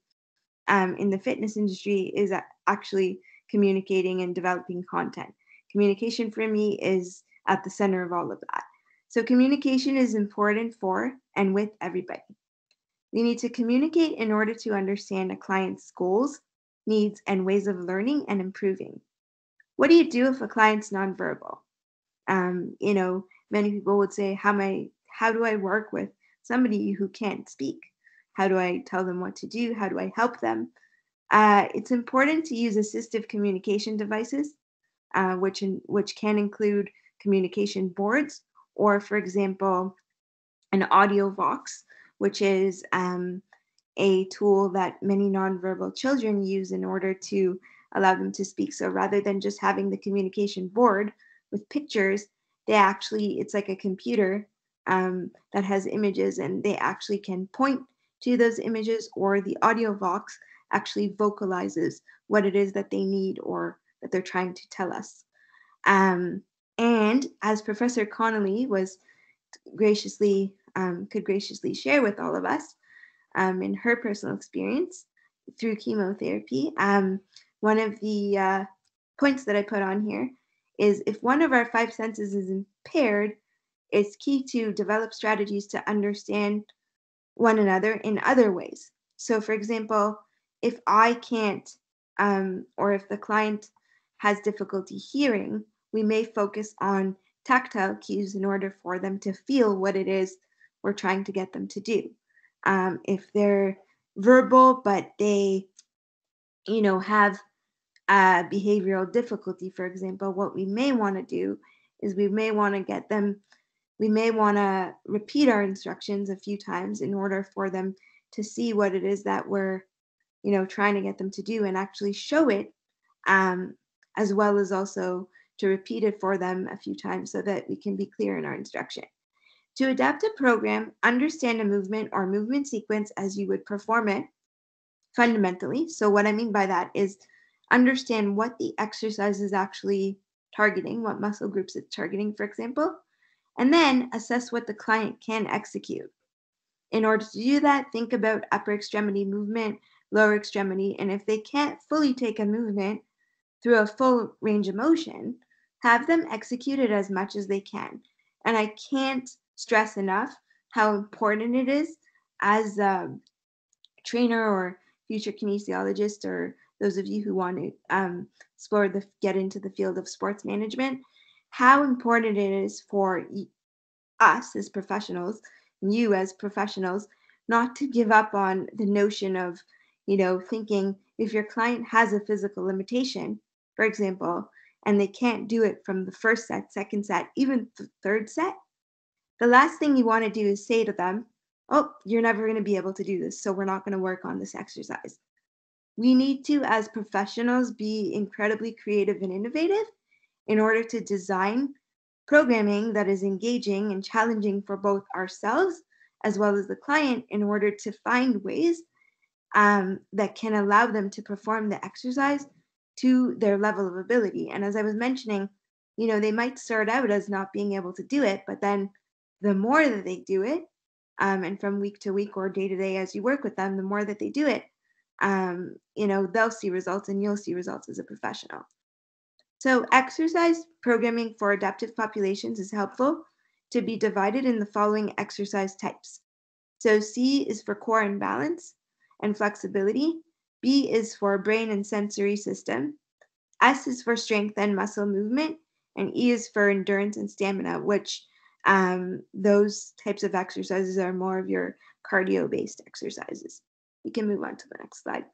in the fitness industry, is actually communicating and developing content. Communication for me is at the center of all of that. So communication is important for and with everybody. We need to communicate in order to understand a client's goals, needs, and ways of learning and improving. What do you do if a client's nonverbal? Many people would say, how do I work with somebody who can't speak? How do I tell them what to do? How do I help them? It's important to use assistive communication devices, which can include communication boards, or, for example, an audio box, which is a tool that many nonverbal children use in order to allow them to speak. So rather than just having the communication board with pictures, it's like a computer that has images, and they actually can point to those images, or the audio box actually vocalizes what it is that they need or that they're trying to tell us. And as Professor Connolly was could graciously share with all of us in her personal experience through chemotherapy, one of the points that I put on here is, if one of our 5 senses is impaired, it's key to develop strategies to understand one another in other ways. So, for example, if I can't, or if the client has difficulty hearing, we may focus on tactile cues in order for them to feel what it is we're trying to get them to do. If they're verbal, but they, have behavioral difficulty, for example, what we may want to do is we may want to repeat our instructions a few times in order for them to see what it is that we're, trying to get them to do, and actually show it, as well as also to repeat it for them a few times so that we can be clear in our instruction. To adapt a program, understand a movement or movement sequence as you would perform it fundamentally. So what I mean by that is understand what the exercise is actually targeting, what muscle groups it's targeting, for example, and then assess what the client can execute. In order to do that, think about upper extremity movement, lower extremity, and if they can't fully take a movement through a full range of motion, have them execute it as much as they can. And I can't stress enough how important it is, as a trainer or future kinesiologist, or those of you who want to get into the field of sports management, how important it is for us as professionals, you as professionals, not to give up on the notion of, thinking if your client has a physical limitation, for example, and they can't do it from the first set, second set, even the third set, the last thing you want to do is say to them, oh, you're never going to be able to do this, so we're not going to work on this exercise. We need to, as professionals, be incredibly creative and innovative in order to design programming that is engaging and challenging for both ourselves as well as the client, in order to find ways that can allow them to perform the exercise to their level of ability. And as I was mentioning, they might start out as not being able to do it, but then the more that they do it, and from week to week or day to day as you work with them, the more that they do it, they'll see results, and you'll see results as a professional. So exercise programming for adaptive populations is helpful to be divided in the following exercise types. So C is for core and balance and flexibility. B is for brain and sensory system. S is for strength and muscle movement. And E is for endurance and stamina, which those types of exercises are more of your cardio-based exercises. We can move on to the next slide.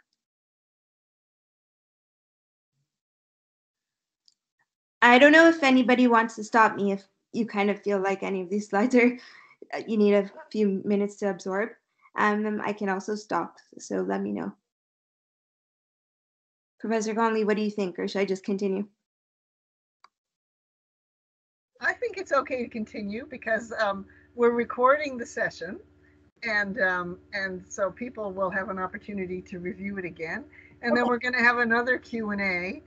I don't know if anybody wants to stop me if you kind of feel like any of these slides are, you need a few minutes to absorb. I can also stop, so let me know. Professor Connolly, what do you think, or should I just continue? I think it's okay to continue, because we're recording the session, and so people will have an opportunity to review it again, and then we're going to have another Q&A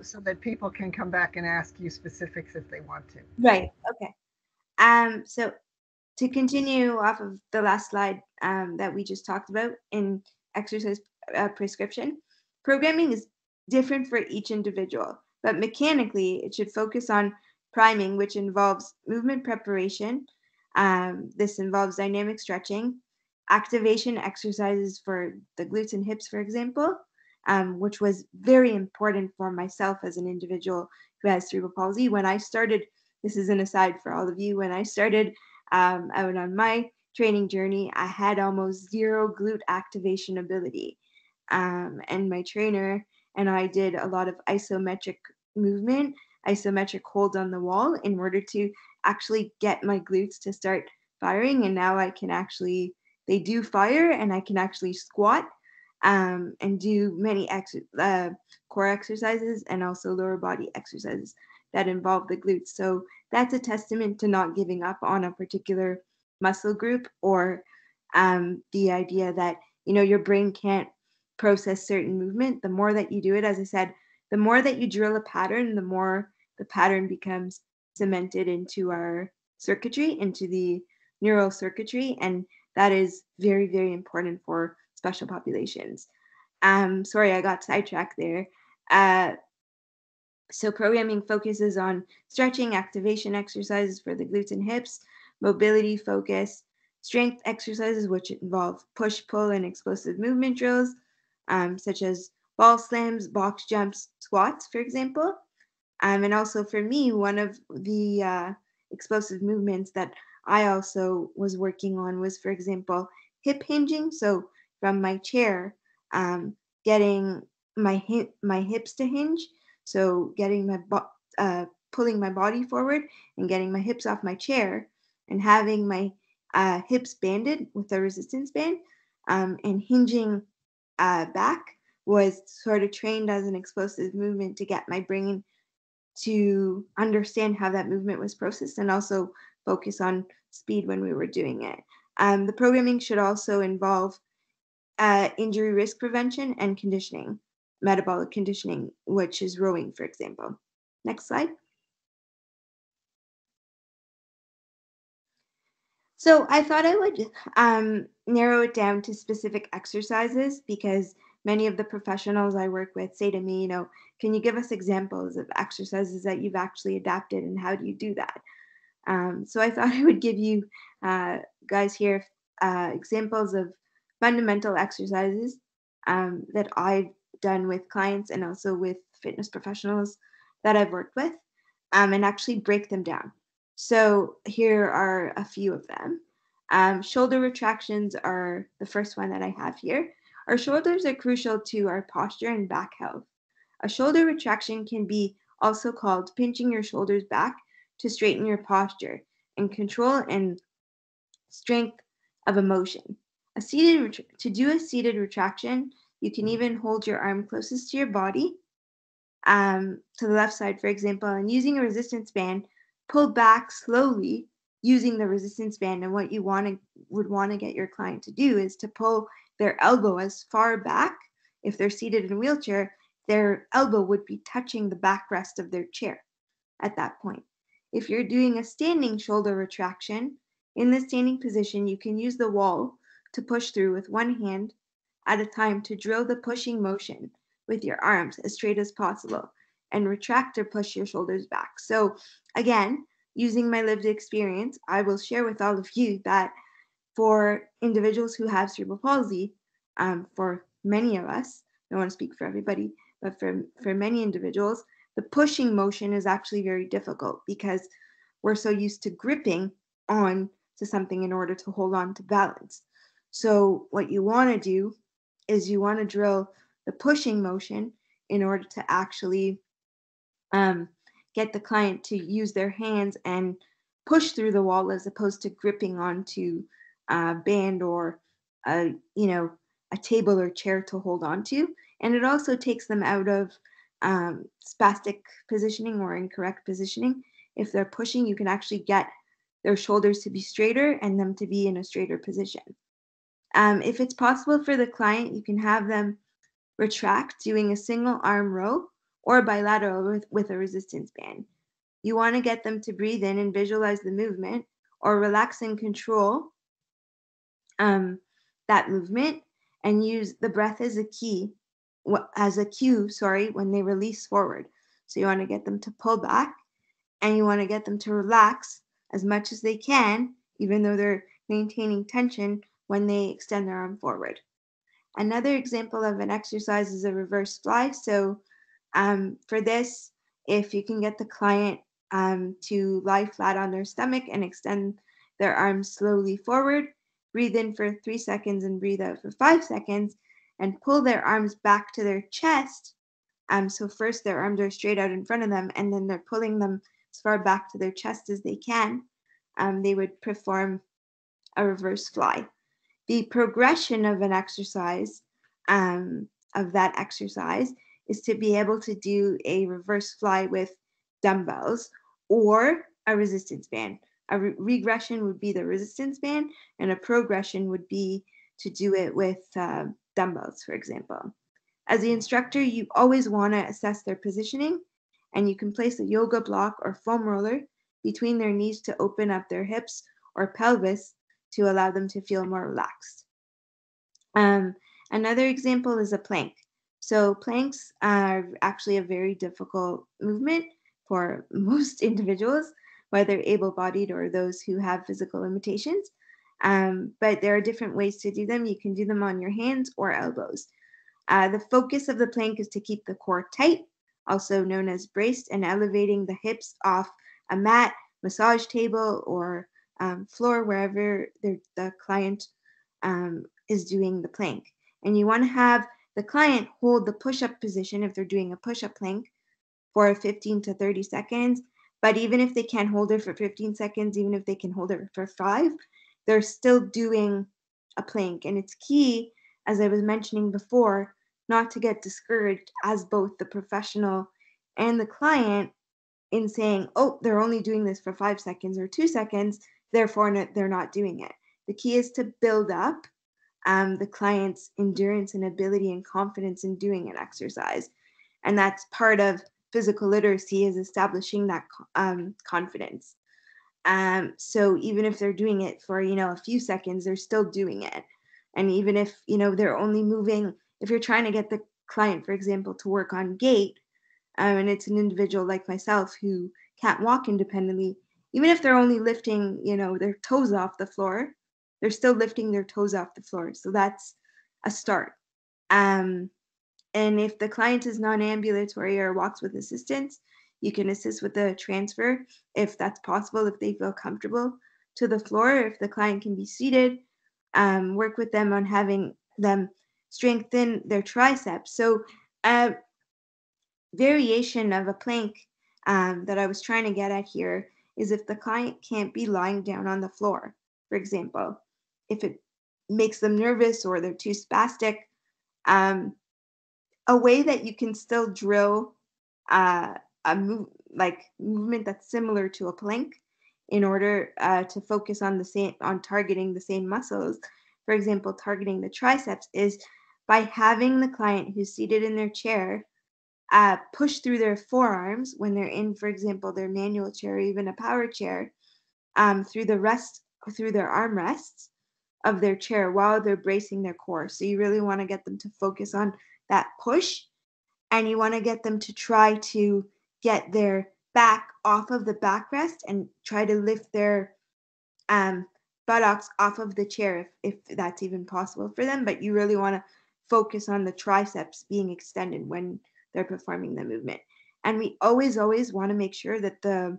so that people can come back and ask you specifics if they want to. Right. Okay. So to continue off of the last slide that we just talked about in exercise prescription, programming is different for each individual, but mechanically it should focus on priming, which involves movement preparation. This involves dynamic stretching, activation exercises for the glutes and hips, for example, which was very important for myself as an individual who has cerebral palsy. When I started, this is an aside for all of you, when I started out on my training journey, I had almost zero glute activation ability. and my trainer and I did a lot of isometric movement, isometric holds on the wall in order to actually get my glutes to start firing. And now I can actually, they do fire, and I can actually squat and do many core exercises and also lower body exercises that involve the glutes. So that's a testament to not giving up on a particular muscle group, or the idea that, you know, your brain can't process certain movement. The more that you do it, as I said, the more that you drill a pattern, the more the pattern becomes cemented into our circuitry, into the neural circuitry, and that is very, very important for special populations. Sorry, I got sidetracked there. So programming focuses on stretching, activation exercises for the glutes and hips, mobility focus, strength exercises, which involve push, pull, and explosive movement drills, such as ball slams, box jumps, squats, for example. And also for me, one of the explosive movements that I also was working on was, for example, hip hinging. So from my chair, getting my hips to hinge. So getting pulling my body forward and getting my hips off my chair, and having my hips banded with a resistance band, and hinging back was sort of trained as an explosive movement to get my brain to understand how that movement was processed, and also focus on speed when we were doing it. The programming should also involve injury risk prevention and conditioning, metabolic conditioning, which is rowing, for example. Next slide. So I thought I would narrow it down to specific exercises, because many of the professionals I work with say to me, you know, can you give us examples of exercises that you've actually adapted, and how do you do that? So I thought I would give you guys here examples of fundamental exercises that I've done with clients and also with fitness professionals that I've worked with, and actually break them down. So here are a few of them. Shoulder retractions are the first one that I have here. Our shoulders are crucial to our posture and back health. A shoulder retraction can be also called pinching your shoulders back to straighten your posture and control and strength of a motion. To do a seated retraction, you can even hold your arm closest to your body, to the left side, for example, and using a resistance band, pull back slowly using the resistance band. And what you would want to get your client to do is to pull their elbow as far back. If they're seated in a wheelchair, their elbow would be touching the backrest of their chair at that point. If you're doing a standing shoulder retraction, in the standing position, you can use the wall to push through with one hand at a time to drill the pushing motion with your arms as straight as possible, and retract or push your shoulders back. So again, using my lived experience, I will share with all of you that for individuals who have cerebral palsy, for many of us, I don't want to speak for everybody, but for many individuals, the pushing motion is actually very difficult, because we're so used to gripping on to something in order to hold on to balance. So what you want to do is you want to drill the pushing motion in order to actually get the client to use their hands and push through the wall, as opposed to gripping onto a band or a table or chair to hold on to. And it also takes them out of spastic positioning or incorrect positioning. If they're pushing, you can actually get their shoulders to be straighter and them to be in a straighter position. If it's possible for the client, you can have them retract doing a single arm row or bilateral with a resistance band. You want to get them to breathe in and visualize the movement, or relax and control that movement, and use the breath as a cue, when they release forward. So you want to get them to pull back, and you want to get them to relax as much as they can, even though they're maintaining tension when they extend their arm forward. Another example of an exercise is a reverse fly. So for this, if you can get the client to lie flat on their stomach and extend their arms slowly forward, breathe in for 3 seconds and breathe out for 5 seconds, and pull their arms back to their chest. So first their arms are straight out in front of them, and then they're pulling them as far back to their chest as they can. They would perform a reverse fly. The progression of an exercise, of that exercise, is to be able to do a reverse fly with dumbbells or a resistance band. A regression would be the resistance band, and a progression would be to do it with dumbbells, for example. As the instructor, you always want to assess their positioning, and you can place a yoga block or foam roller between their knees to open up their hips or pelvis to allow them to feel more relaxed. Another example is a plank. So planks are actually a very difficult movement for most individuals, whether able-bodied or those who have physical limitations. But there are different ways to do them. You can do them on your hands or elbows. The focus of the plank is to keep the core tight, also known as braced, and elevating the hips off a mat, massage table, or floor, wherever the client is doing the plank. And you want to have the client hold the push-up position if they're doing a push-up plank for 15 to 30 seconds. But even if they can't hold it for 15 seconds, even if they can hold it for 5, they're still doing a plank. And it's key, as I was mentioning before, not to get discouraged as both the professional and the client in saying, oh, they're only doing this for 5 seconds or 2 seconds, therefore they're not doing it. The key is to build up the client's endurance and ability and confidence in doing an exercise. And that's part of physical literacy, is establishing that confidence. So even if they're doing it for, a few seconds, they're still doing it. And even if, they're only moving, if you're trying to get the client, for example, to work on gait, and it's an individual like myself who can't walk independently, even if they're only lifting, their toes off the floor, they're still lifting their toes off the floor. So that's a start. And if the client is non-ambulatory or walks with assistance, you can assist with the transfer if that's possible, if they feel comfortable, to the floor. If the client can be seated, work with them on having them strengthen their triceps. So variation of a plank that I was trying to get at here is if the client can't be lying down on the floor, for example, if it makes them nervous or they're too spastic, a way that you can still drill a movement that's similar to a plank in order to focus on targeting the same muscles, for example, targeting the triceps, is by having the client who's seated in their chair push through their forearms when they're in, for example, their manual chair or even a power chair, through their armrests of their chair while they're bracing their core. So you really want to get them to focus on that push, and you want to get them to try to get their back off of the backrest and try to lift their buttocks off of the chair if that's even possible for them. But you really want to focus on the triceps being extended when they're performing the movement. And we always want to make sure that the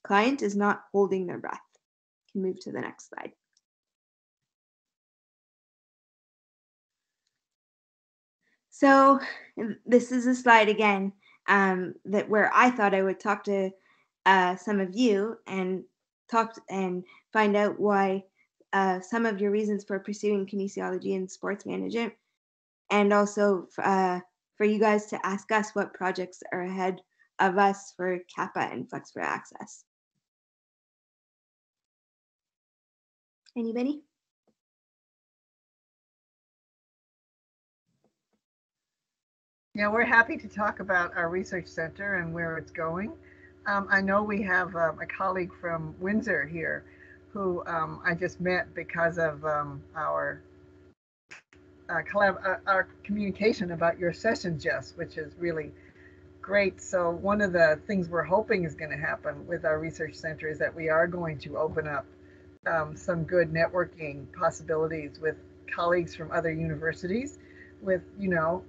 client is not holding their breath. You can move to the next slide. So this is a slide again where I thought I would talk to some of you and find out why some of your reasons for pursuing kinesiology and sports management, and also for you guys to ask us what projects are ahead of us for Kappa and Flex for Access. Anybody? Yeah, we're happy to talk about our research center and where it's going. I know we have a colleague from Windsor here who I just met because of our communication about your session, Jess, which is really great. So one of the things we're hoping is going to happen with our research center is that we are going to open up some good networking possibilities with colleagues from other universities with,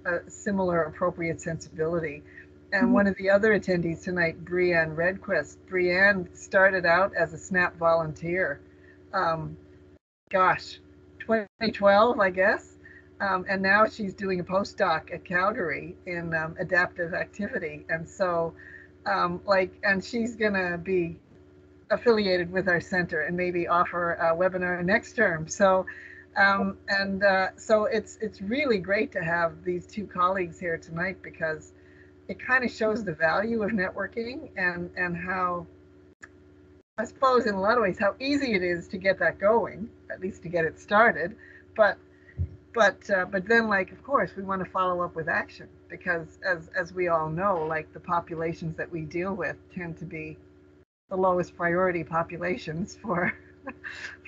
a similar appropriate sensibility. And one of the other attendees tonight, Brianne Redquist. Brianne started out as a S.N.A.P volunteer. 2012, I guess. And now she's doing a postdoc at Calgary in adaptive activity. And so, and she's going to be affiliated with our center and maybe offer a webinar next term. So, so it's really great to have these two colleagues here tonight, because it kind of shows the value of networking and how, I suppose in a lot of ways, how easy it is to get that going, at least to get it started. But then, like, of course, we want to follow up with action, because as we all know, like, the populations that we deal with tend to be the lowest priority populations for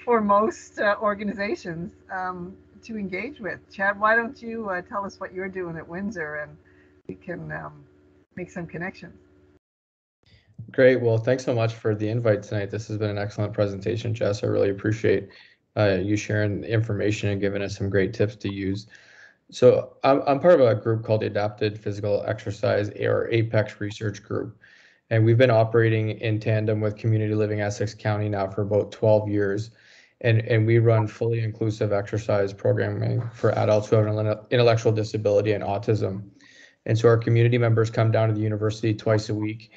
for most organizations to engage with. Chad, why don't you tell us what you're doing at Windsor, and we can make some connections. Great. Well, thanks so much for the invite tonight. This has been an excellent presentation, Jess. I really appreciate you sharing the information and giving us some great tips to use. So I'm part of a group called the Adapted Physical Exercise, or APEX Research Group. And we've been operating in tandem with Community Living Essex County now for about 12 years. And we run fully inclusive exercise programming for adults who have an intellectual disability and autism. And so our community members come down to the university twice a week,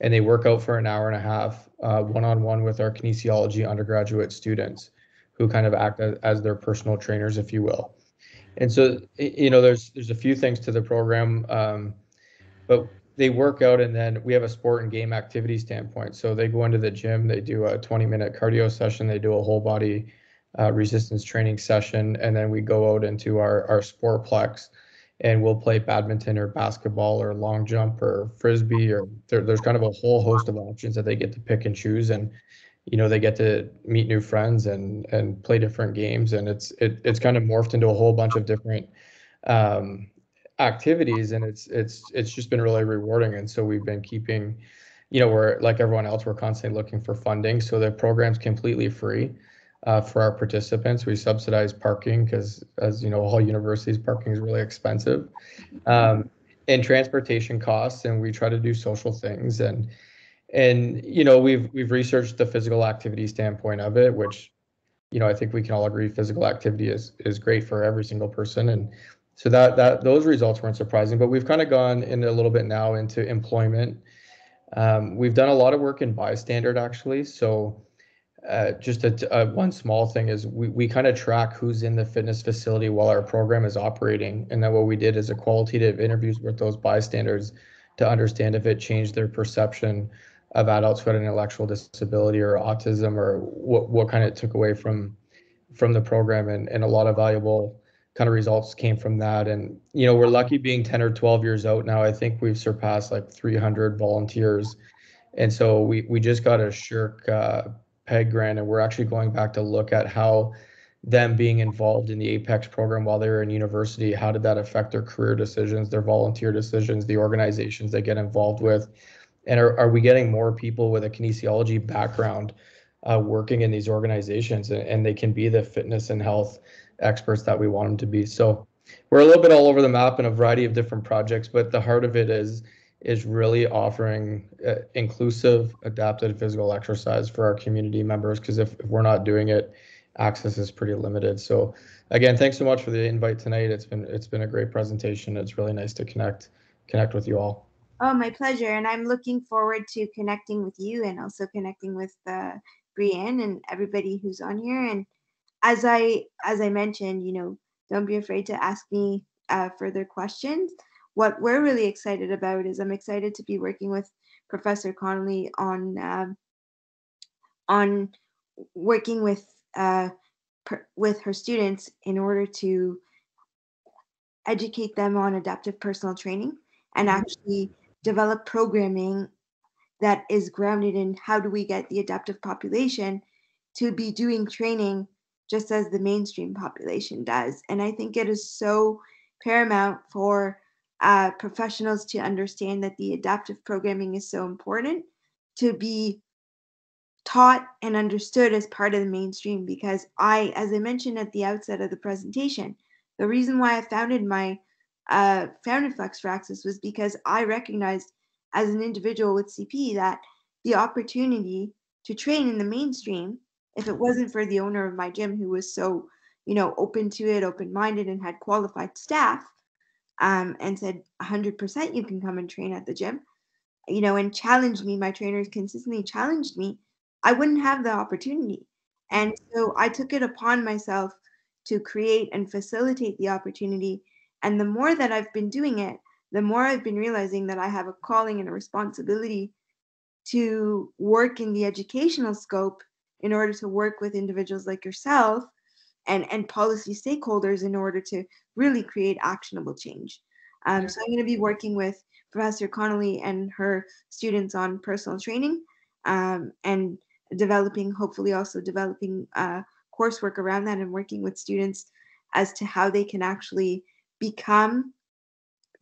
and they work out for an hour and a half, one-on-one with our kinesiology undergraduate students, who kind of act as their personal trainers, if you will. And so, you know, there's a few things to the program, but they work out, and then we have a sport and game activity standpoint. So they go into the gym, they do a 20-minute cardio session, they do a whole body resistance training session, and then we go out into our sportplex, and we'll play badminton or basketball or long jump or frisbee, or there's kind of a whole host of options that they get to pick and choose. And you know, they get to meet new friends and play different games, and it's kind of morphed into a whole bunch of different activities, and it's just been really rewarding. And so we've been keeping, you know, we're like everyone else, we're constantly looking for funding. So the program's completely free for our participants. We subsidize parking because, as you know, all universities, parking is really expensive, and transportation costs, and we try to do social things. And you know, we've researched the physical activity standpoint of it, which, you know, I think we can all agree physical activity is great for every single person. And so that those results weren't surprising, but we've kind of gone in a little bit now into employment. We've done a lot of work in bystander, actually. So just one small thing is we kind of track who's in the fitness facility while our program is operating. And then what we did is a qualitative interviews with those bystanders to understand if it changed their perception of adults who had an intellectual disability or autism, or what kind of took away from the program. And a lot of valuable kind of results came from that. And, you know, we're lucky being 10 or 12 years out now. I think we've surpassed like 300 volunteers. And so we just got a SHIRK PEG grant, and we're actually going back to look at how them being involved in the APEX program while they were in university, how did that affect their career decisions, their volunteer decisions, the organizations they get involved with, and are we getting more people with a kinesiology background working in these organizations, and they can be the fitness and health experts that we want them to be. So we're a little bit all over the map in a variety of different projects, but the heart of it is really offering inclusive, adapted physical exercise for our community members, because if we're not doing it, access is pretty limited. So again, thanks so much for the invite tonight. It's been a great presentation. It's really nice to connect with you all. Oh, my pleasure. And I'm looking forward to connecting with you, and also connecting with Brianne and everybody who's on here. And as I mentioned, you know, don't be afraid to ask me further questions. What we're really excited about is I'm excited to be working with Professor Connolly on working with her students in order to educate them on adaptive personal training, and actually develop programming that is grounded in how do we get the adaptive population to be doing training just as the mainstream population does. And I think it is so paramount for professionals to understand that the adaptive programming is so important to be taught and understood as part of the mainstream. Because as I mentioned at the outset of the presentation, the reason why I founded Flex for Access was because I recognized as an individual with CP that the opportunity to train in the mainstream, if it wasn't for the owner of my gym, who was so open to it, open-minded, and had qualified staff, and said 100% you can come and train at the gym, and challenged me, my trainers consistently challenged me, I wouldn't have the opportunity. And so I took it upon myself to create and facilitate the opportunity. And the more that I've been doing it, the more I've been realizing that I have a calling and a responsibility to work in the educational scope in order to work with individuals like yourself and policy stakeholders in order to really create actionable change. So I'm going to be working with Professor Connolly and her students on personal training, and hopefully also developing coursework around that, and working with students as to how they can actually become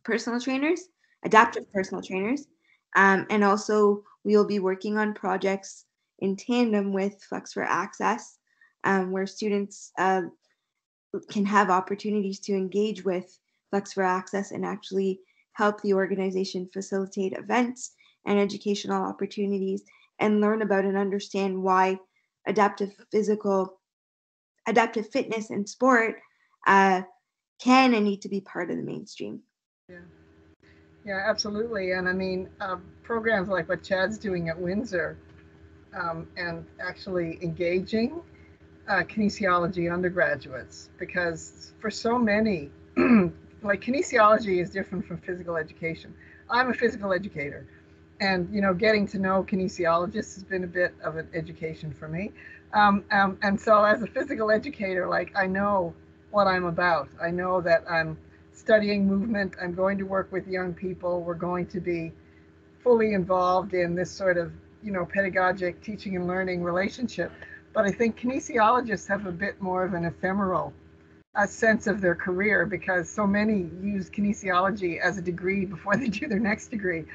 personal trainers, adaptive personal trainers. And also we'll be working on projects in tandem with Flex for Access, where students can have opportunities to engage with Flex for Access and actually help the organization facilitate events and educational opportunities, and learn about and understand why adaptive fitness and sport can and need to be part of the mainstream. Yeah, absolutely. And I mean, programs like what Chad's doing at Windsor, and actually engaging kinesiology undergraduates, because for so many, like, kinesiology is different from physical education. I'm a physical educator, and getting to know kinesiologists has been a bit of an education for me. And so as a physical educator, like, I know what I'm about. I know that I'm studying movement. I'm going to work with young people. We're going to be fully involved in this sort of, pedagogic teaching and learning relationship. But I think kinesiologists have a bit more of an ephemeral sense of their career, because so many use kinesiology as a degree before they do their next degree,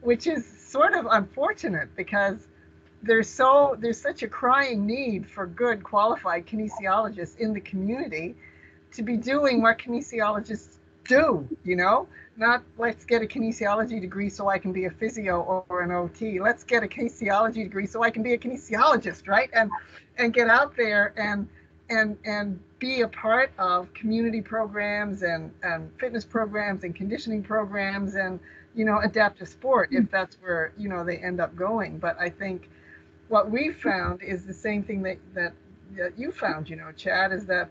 which is sort of unfortunate, because there's such a crying need for good qualified kinesiologists in the community to be doing what kinesiologists do, not let's get a kinesiology degree so I can be a physio or an OT. Let's get a kinesiology degree so I can be a kinesiologist, right? And get out there and be a part of community programs and fitness programs and conditioning programs and, adaptive sport, if that's where, they end up going. But I think what we've found is the same thing that you found, Chad, is that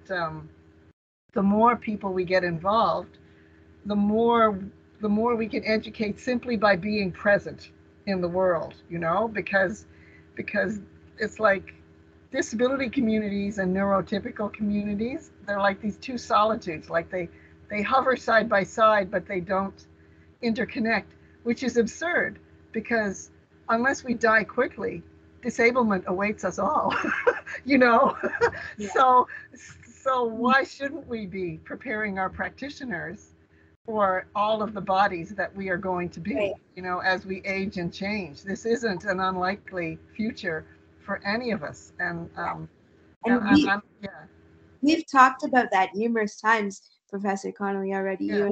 the more people we get involved, the more we can educate simply by being present in the world, because it's like disability communities and neurotypical communities, they're like these two solitudes, like they hover side by side, but they don't interconnect, which is absurd, because unless we die quickly, disablement awaits us all. Yeah. So why shouldn't we be preparing our practitioners for all of the bodies that we are going to be, right, as we age and change? This isn't an unlikely future for any of us. And we've talked about that numerous times, Professor Connolly, already. Yeah.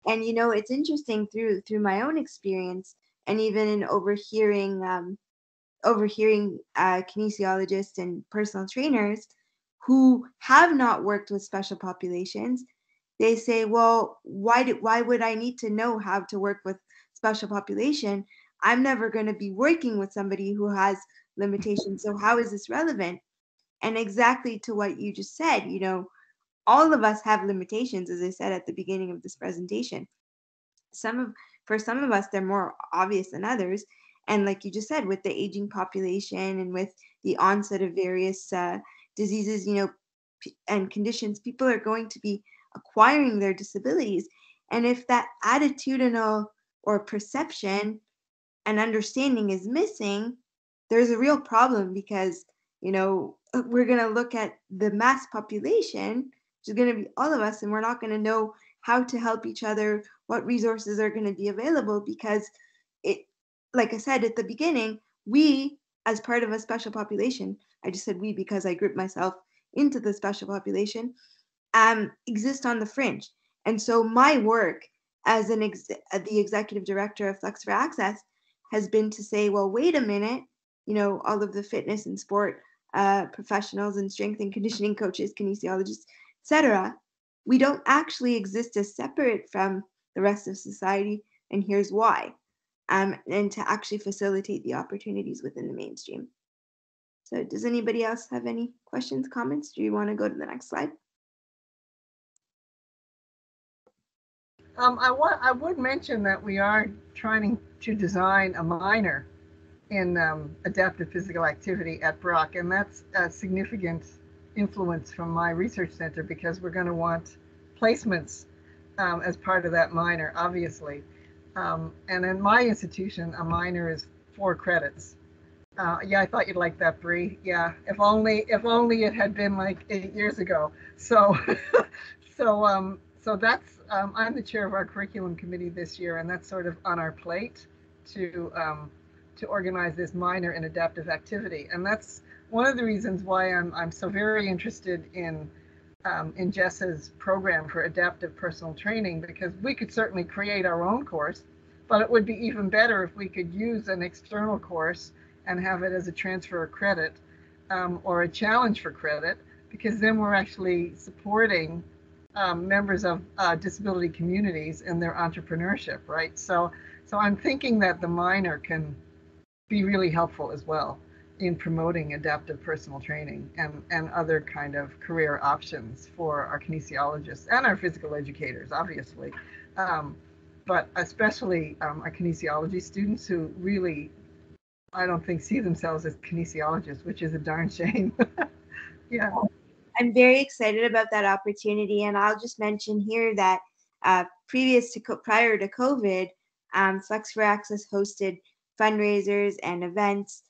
And it's interesting through my own experience, and even in overhearing kinesiologists and personal trainers who have not worked with special populations. They say, well, why would I need to know how to work with special population? I'm never going to be working with somebody who has limitations. So how is this relevant? And exactly to what you just said, all of us have limitations, as I said at the beginning of this presentation. For some of us, they're more obvious than others. And like you just said, with the aging population and with the onset of various diseases, and conditions, people are going to be acquiring their disabilities. And if that attitudinal or perception and understanding is missing, there's a real problem, because, we're going to look at the mass population, which is going to be all of us, and we're not going to know how to help each other, what resources are going to be available, because like I said at the beginning, we, as part of a special population, I just said we because I grouped myself into the special population, exist on the fringe. And so my work as the executive director of Flex for Access has been to say, well, wait a minute, all of the fitness and sport professionals and strength and conditioning coaches, kinesiologists, etc., we don't actually exist as separate from the rest of society, and here's why. And to actually facilitate the opportunities within the mainstream. So does anybody else have any questions, comments? Do you want to go to the next slide? I would mention that we are trying to design a minor in adaptive physical activity at Brock, and that's a significant influence from my research center because we're going to want placements as part of that minor, obviously. And in my institution, a minor is 4 credits. Yeah, I thought you'd like that, Bree. Yeah, if only it had been like 8 years ago. So, so that's I'm the chair of our curriculum committee this year, and that's sort of on our plate to organize this minor in adaptive activity, and that's one of the reasons why I'm so very interested in Jess's program for adaptive personal training, because we could certainly create our own course, but it would be even better if we could use an external course and have it as a transfer of credit or a challenge for credit, because then we're actually supporting members of disability communities in their entrepreneurship, right? So I'm thinking that the minor can be really helpful as well in promoting adaptive personal training and other kind of career options for our kinesiologists and our physical educators, obviously, but especially our kinesiology students who really, I don't think, see themselves as kinesiologists, which is a darn shame. Yeah. I'm very excited about that opportunity, and I'll just mention here that prior to COVID, Flex for Access hosted fundraisers and events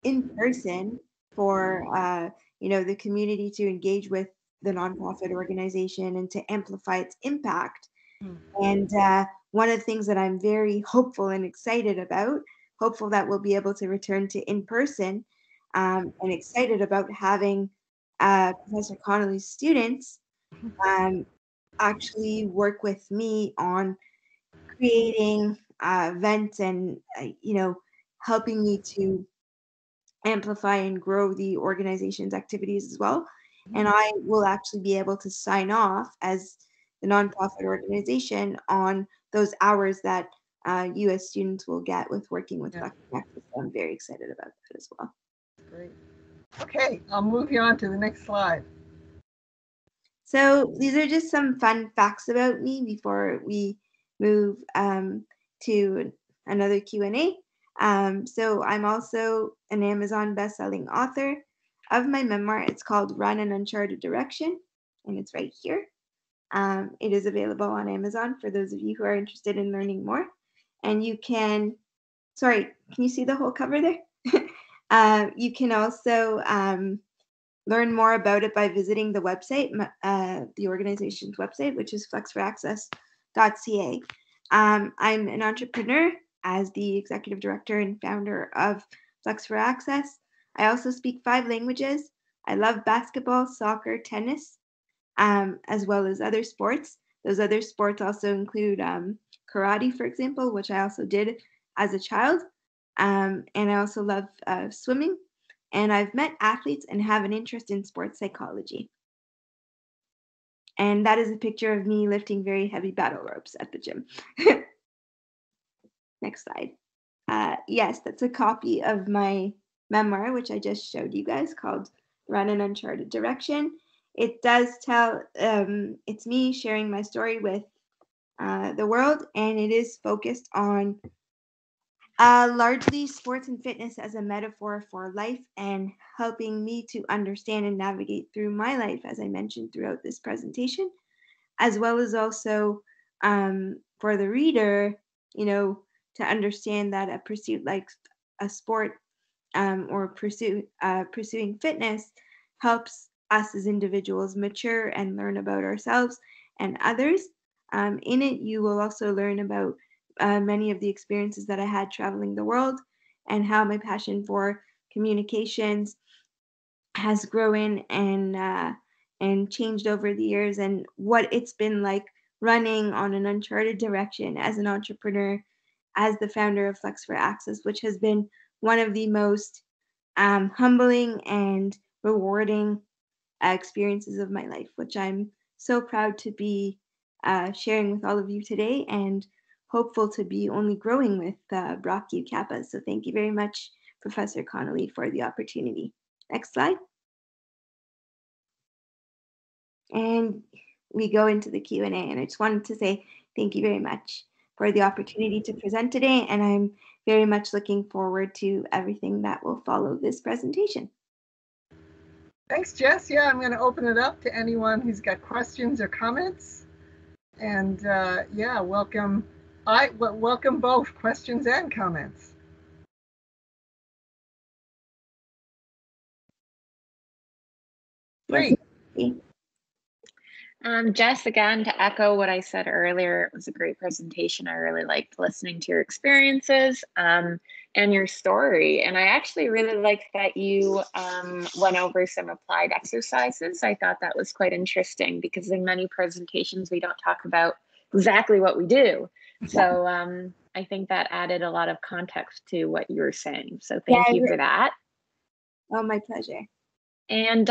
in person for the community to engage with the nonprofit organization and to amplify its impact. And one of the things that I'm very hopeful and excited about, hopeful that we'll be able to return to in person, and excited about having Professor Connolly's students actually work with me on creating events and helping me to amplify and grow the organization's activities as well. And I will actually be able to sign off as the nonprofit organization on those hours that you as students will get with working with Flex for Access. So I'm very excited about that as well. Great. Okay, I'll move you on to the next slide. So these are just some fun facts about me before we move to another Q&A. So I'm also an Amazon best-selling author of my memoir. It's called Run an Uncharted Direction, and it's right here. It is available on Amazon for those of you who are interested in learning more. And you can, can you see the whole cover there? You can also learn more about it by visiting the website, the organization's website, which is flexforaccess.ca. I'm an entrepreneur as the executive director and founder of Flex for Access. I also speak 5 languages. I love basketball, soccer, tennis, as well as other sports. Those other sports also include karate, for example, which I also did as a child. And I also love swimming. And I've met athletes and have an interest in sports psychology. And that is a picture of me lifting very heavy battle ropes at the gym. Next slide. Yes, that's a copy of my memoir, which I just showed you guys, called Run an Uncharted Direction. It does tell, it's me sharing my story with the world, and it is focused on largely sports and fitness as a metaphor for life and helping me to understand and navigate through my life, as I mentioned throughout this presentation, as well as also for the reader, to understand that a pursuit like a sport or pursuing fitness helps us as individuals mature and learn about ourselves and others. In it, you will also learn about many of the experiences that I had traveling the world and how my passion for communications has grown and changed over the years, and what it's been like running on an uncharted direction as an entrepreneur, as the founder of Flex for Access, which has been one of the most humbling and rewarding experiences of my life, which I'm so proud to be sharing with all of you today, and hopeful to be only growing with Brock-U Kappa. So thank you very much, Professor Connolly, for the opportunity. Next slide. And we go into the Q&A, and I just wanted to say thank you very much for the opportunity to present today, and I'm very much looking forward to everything that will follow this presentation. Thanks, Jess. Yeah, I'm going to open it up to anyone who's got questions or comments. And yeah, welcome both questions and comments. Great. Jess, again, to echo what I said earlier, it was a great presentation. I really liked listening to your experiences and your story. And I actually really liked that you went over some applied exercises. I thought that was quite interesting because in many presentations, we don't talk about exactly what we do. So I think that added a lot of context to what you were saying. So thank you for that. Oh, my pleasure. And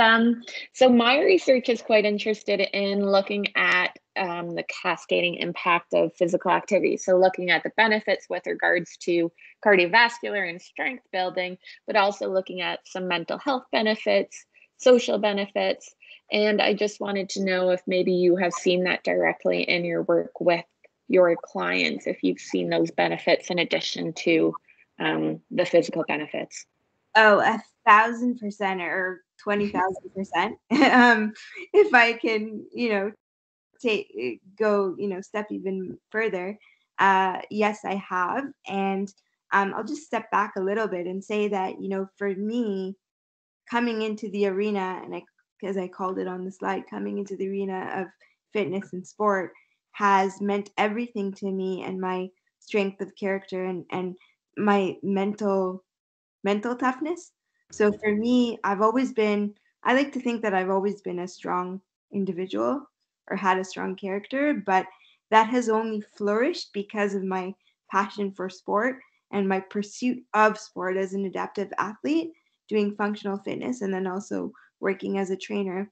so my research is quite interested in looking at the cascading impact of physical activity. So looking at the benefits with regards to cardiovascular and strength building, but also looking at some mental health benefits, social benefits. And I just wanted to know if maybe you have seen that directly in your work with your clients, if you've seen those benefits in addition to the physical benefits. Oh, 1,000% or 20,000%. If I can, step even further. Yes, I have. And I'll just step back a little bit and say that, for me, coming into the arena, and as I called it on the slide, coming into the arena of fitness and sport has meant everything to me, and my strength of character and my mental toughness. So for me, I like to think that I've always been a strong individual or had a strong character, but that has only flourished because of my passion for sport and my pursuit of sport as an adaptive athlete, doing functional fitness, and then also working as a trainer.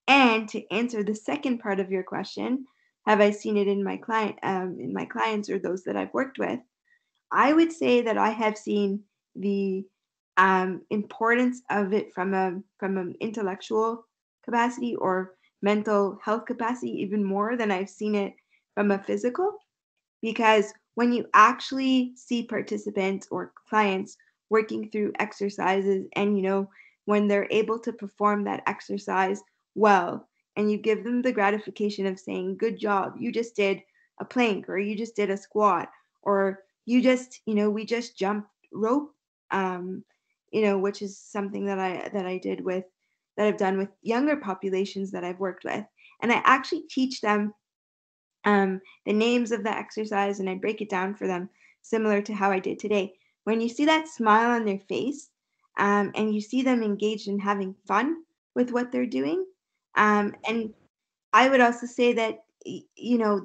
And to answer the second part of your question, have I seen it in my clients or those that I've worked with? I would say that I have seen the importance of it from an intellectual capacity or mental health capacity even more than I've seen it from a physical, because when you actually see participants or clients working through exercises and when they're able to perform that exercise well, and you give them the gratification of saying, good job, you just did a plank, or you just did a squat, or you just, we just jumped rope, which is something that I've done with younger populations that I've worked with. And I actually teach them the names of the exercise, and I break it down for them similar to how I did today. When you see that smile on their face, and you see them engaged in having fun with what they're doing, and I would also say that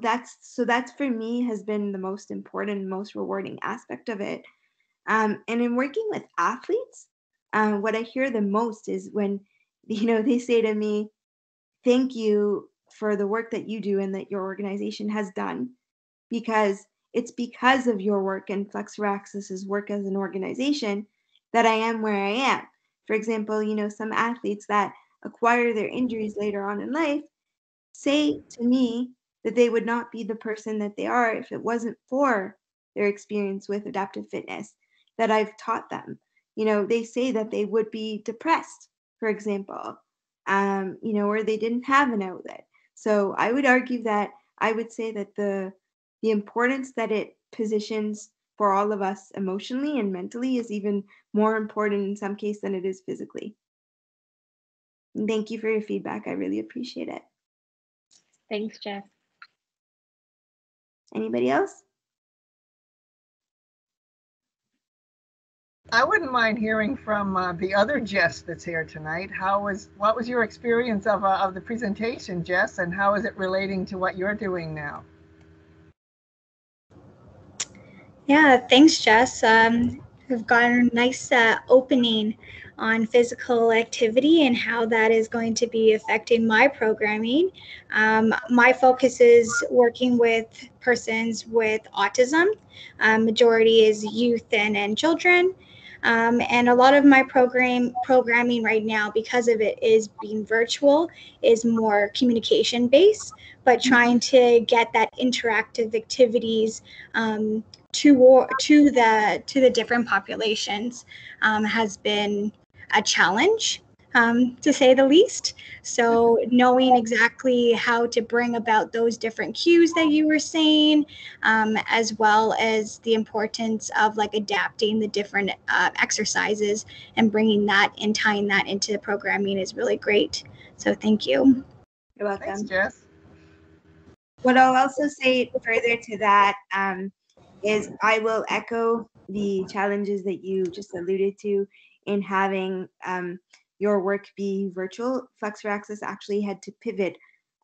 that's for me has been the most important, most rewarding aspect of it. And in working with athletes, what I hear the most is when they say to me, thank you for the work that you do and that your organization has done, because it's because of your work and FlexRaxis's work as an organization that I am where I am. For example, some athletes that acquire their injuries later on in life say to me that they would not be the person that they are if it wasn't for their experience with adaptive fitness that I've taught them. They say that they would be depressed, for example, or they didn't have an outlet. So I would argue that I would say that the importance that it positions for all of us emotionally and mentally is even more important in some case than it is physically. And thank you for your feedback. I really appreciate it. Thanks, Jess. Anybody else? I wouldn't mind hearing from the other Jess that's here tonight. What was your experience of the presentation, Jess, and how is it relating to what you're doing now? Yeah, thanks, Jess. It we've got a nice opening on physical activity and how that is going to be affecting my programming. My focus is working with persons with autism. Majority is youth and children. And a lot of my programming right now, because of it is being virtual, is more communication based, but trying to get that interactive activities to the different populations has been a challenge, to say the least. So knowing exactly how to bring about those different cues that you were saying, as well as the importance of like adapting the different exercises and bringing that and tying that into the programming is really great. So thank you. You're welcome. Thanks, Jess. What I'll also say further to that is I will echo the challenges that you just alluded to in having your work be virtual. Flex for Access actually had to pivot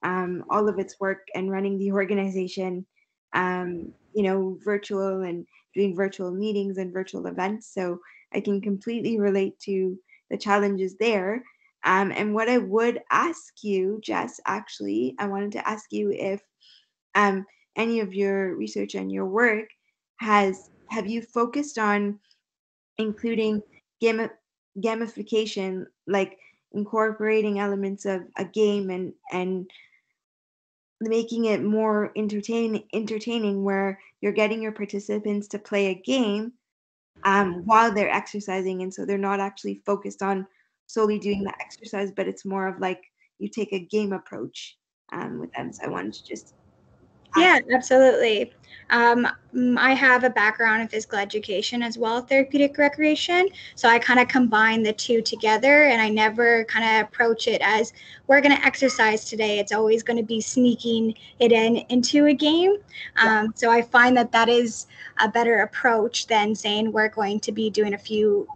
all of its work and running the organization, virtual and doing virtual meetings and virtual events. So I can completely relate to the challenges there. And what I would ask you, Jess, actually, I wanted to ask you if any of your research and your work have you focused on including gamification, like incorporating elements of a game and making it more entertaining where you're getting your participants to play a game while they're exercising, and so they're not actually focused on solely doing the exercise, but it's more of like you take a game approach with them. So I wanted to just Yeah, absolutely. I have a background in physical education as well as therapeutic recreation. So I kind of combine the two together, and I never kind of approach it as we're going to exercise today. It's always going to be sneaking it into a game. So I find that is a better approach than saying we're going to be doing a few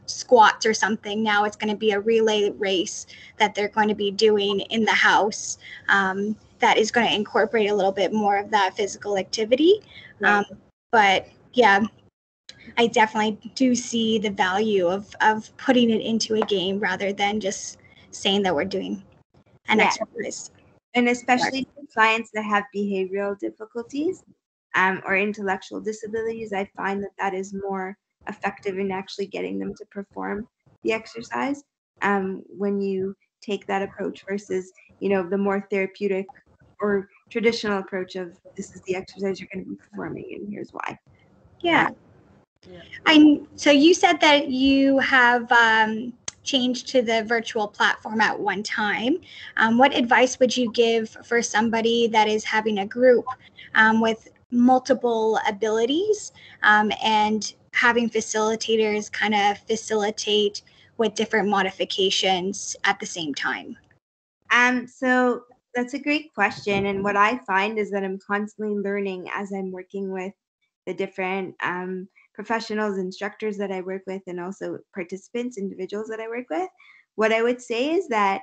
squats or something. Now it's going to be a relay race that they're going to be doing in the house. That is going to incorporate a little bit more of that physical activity. Right. But yeah, I definitely do see the value of putting it into a game rather than just saying that we're doing an exercise. And especially for clients that have behavioral difficulties or intellectual disabilities, I find that is more effective in actually getting them to perform the exercise when you take that approach versus, the more therapeutic or traditional approach of this is the exercise you're going to be performing and here's why. Yeah. So you said that you have changed to the virtual platform at one time. What advice would you give for somebody that is having a group with multiple abilities and having facilitators kind of facilitate with different modifications at the same time? So that's a great question. And what I find is that I'm constantly learning as I'm working with the different professionals, instructors that I work with, and also participants, individuals that I work with. What I would say is that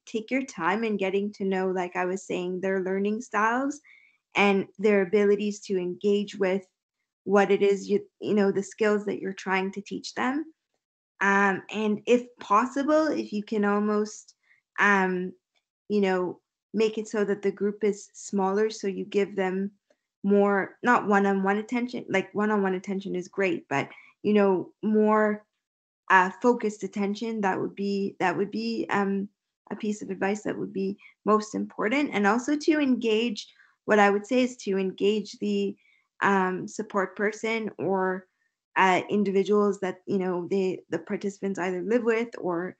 take your time in getting to know, like I was saying, their learning styles and their abilities to engage with what it is, the skills that you're trying to teach them. And if possible, if you can almost make it so that the group is smaller, so you give them more, not one-on-one attention, like one-on-one attention is great, but more focused attention, that would be a piece of advice that would be most important. And also to engage, what I would say is to engage the support person or individuals that the participants either live with or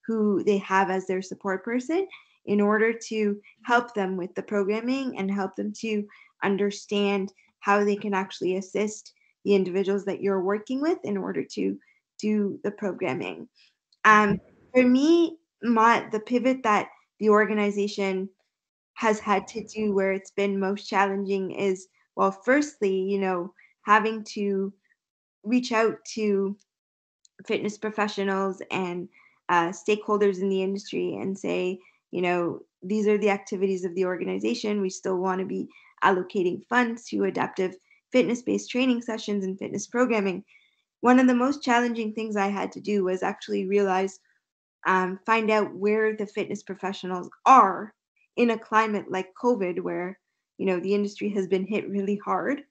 who they have as their support person, in order to help them with the programming and help them to understand how they can actually assist the individuals that you're working with in order to do the programming. For me, the pivot that the organization has had to do where it's been most challenging is, well, firstly, having to reach out to fitness professionals and stakeholders in the industry and say, these are the activities of the organization. We still want to be allocating funds to adaptive fitness-based training sessions and fitness programming, one of the most challenging things I had to do was actually realize, find out where the fitness professionals are in a climate like COVID, where, the industry has been hit really hard,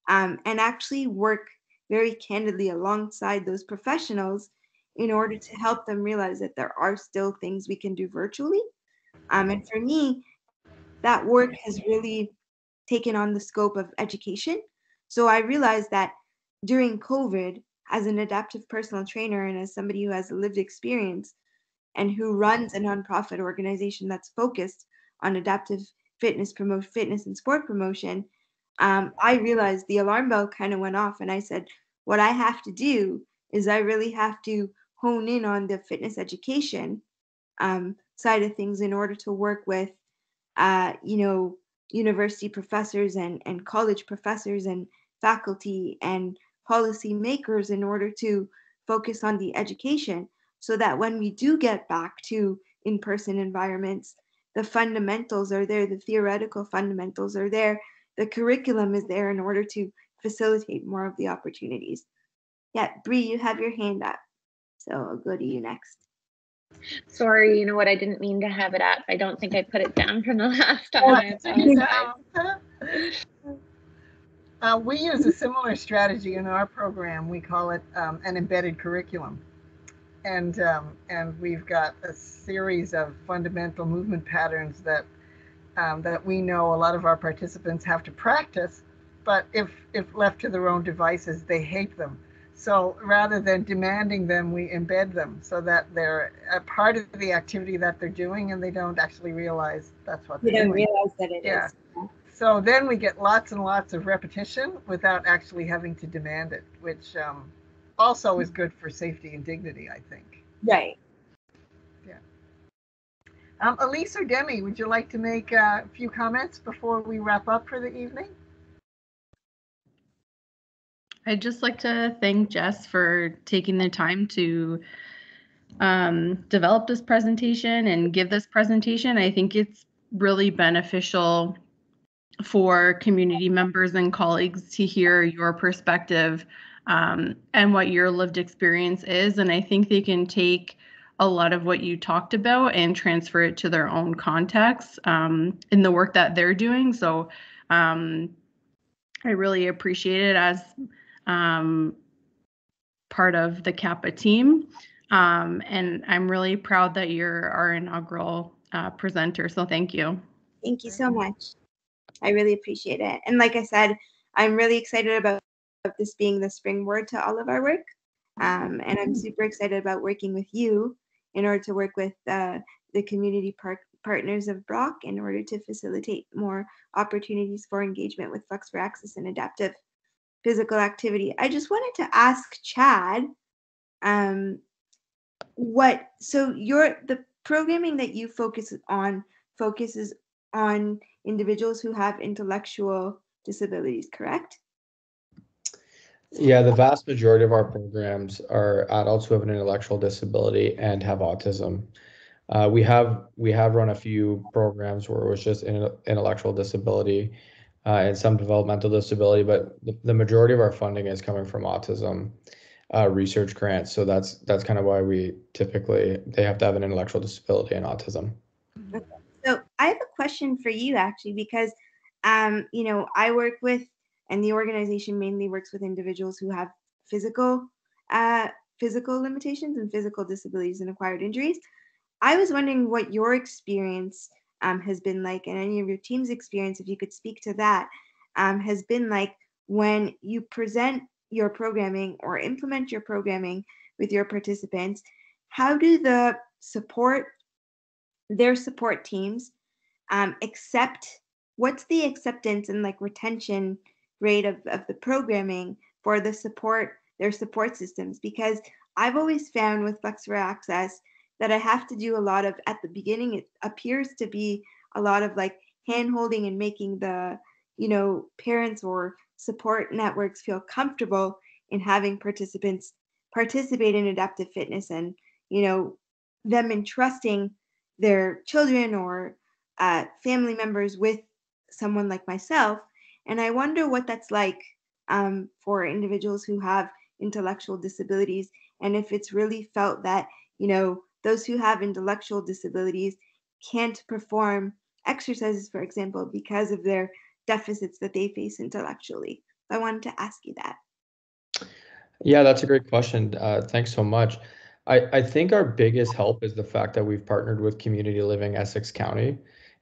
and actually work very candidly alongside those professionals in order to help them realize that there are still things we can do virtually. And for me, that work has really taken on the scope of education. So I realized that during COVID, as an adaptive personal trainer and as somebody who has a lived experience and who runs a nonprofit organization that's focused on adaptive fitness and sport promotion, I realized the alarm bell kind of went off, and I said, what I have to do is I really have to hone in on the fitness education side of things in order to work with, university professors and college professors and faculty and policy makers in order to focus on the education, so that when we do get back to in-person environments, the fundamentals are there, the theoretical fundamentals are there, the curriculum is there in order to facilitate more of the opportunities. Yeah, Bree, you have your hand up, so I'll go to you next. Sorry, you know what? I didn't mean to have it up. I don't think I put it down from the last time. I apologize. We use a similar strategy in our program. We call it an embedded curriculum. And we've got a series of fundamental movement patterns that we know a lot of our participants have to practice, but if left to their own devices, they hate them. So rather than demanding them, we embed them so that they're a part of the activity that they're doing, and they don't actually realize that's what they're doing. They don't realize that it is. So then we get lots and lots of repetition without actually having to demand it, which also is good for safety and dignity, I think. Right. Yeah. Elise or Demi, would you like to make a few comments before we wrap up for the evening? I'd just like to thank Jess for taking the time to develop this presentation and give this presentation. I think it's really beneficial for community members and colleagues to hear your perspective and what your lived experience is. And I think they can take a lot of what you talked about and transfer it to their own context in the work that they're doing. So I really appreciate it as part of the CAPA team. And I'm really proud that you're our inaugural presenter. So thank you. Thank you so much. I really appreciate it. And like I said, I'm really excited about this being the springboard to all of our work. And I'm super excited about working with you in order to work with the community partners of Brock in order to facilitate more opportunities for engagement with Flex for Access and adaptive physical activity. I just wanted to ask Chad, the programming that you focuses on individuals who have intellectual disabilities, correct? Yeah, the vast majority of our programs are adults who have an intellectual disability and have autism. We have run a few programs where it was just intellectual disability and some developmental disability, but the majority of our funding is coming from autism research grants. So that's kind of why they have to have an intellectual disability and autism. Okay. So I have a question for you actually, because I work with, and the organization mainly works with individuals who have physical limitations and physical disabilities and acquired injuries. I was wondering what your experience has been like, and any of your team's experience, if you could speak to that, has been like when you present your programming or implement your programming with your participants. How do their support teams what's the acceptance and like retention rate of the programming for their support systems? Because I've always found with Flex for Access that I have to do a lot of, at the beginning, it appears to be a lot of like hand holding and making the, parents or support networks feel comfortable in having participants participate in adaptive fitness, and, them entrusting their children or family members with someone like myself. And I wonder what that's like for individuals who have intellectual disabilities. And if it's really felt that, those who have intellectual disabilities can't perform exercises, for example, because of their deficits that they face intellectually. I wanted to ask you that. Yeah, that's a great question. Thanks so much. I think our biggest help is the fact that we've partnered with Community Living Essex County.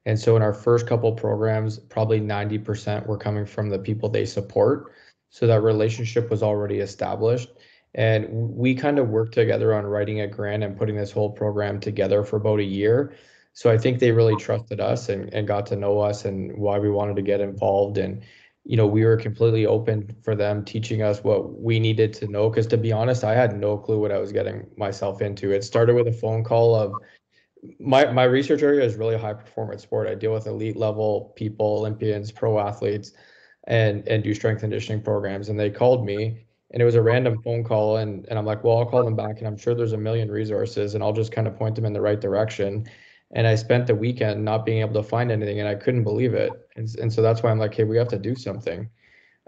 And so in our first couple programs, probably 90% were coming from the people they support. So that relationship was already established. And we kind of worked together on writing a grant and putting this whole program together for about a year. So I think they really trusted us and got to know us and why we wanted to get involved. And we were completely open for them teaching us what we needed to know. Because to be honest, I had no clue what I was getting myself into. It started with a phone call of my research area is really high performance sport. I deal with elite level people, Olympians, pro athletes, and do strength and conditioning programs. And they called me, and it was a random phone call. And I'm like, well, I'll call them back, and I'm sure there's a million resources, and I'll just kind of point them in the right direction. And I spent the weekend not being able to find anything, and I couldn't believe it. And so that's why I'm like, hey, we have to do something.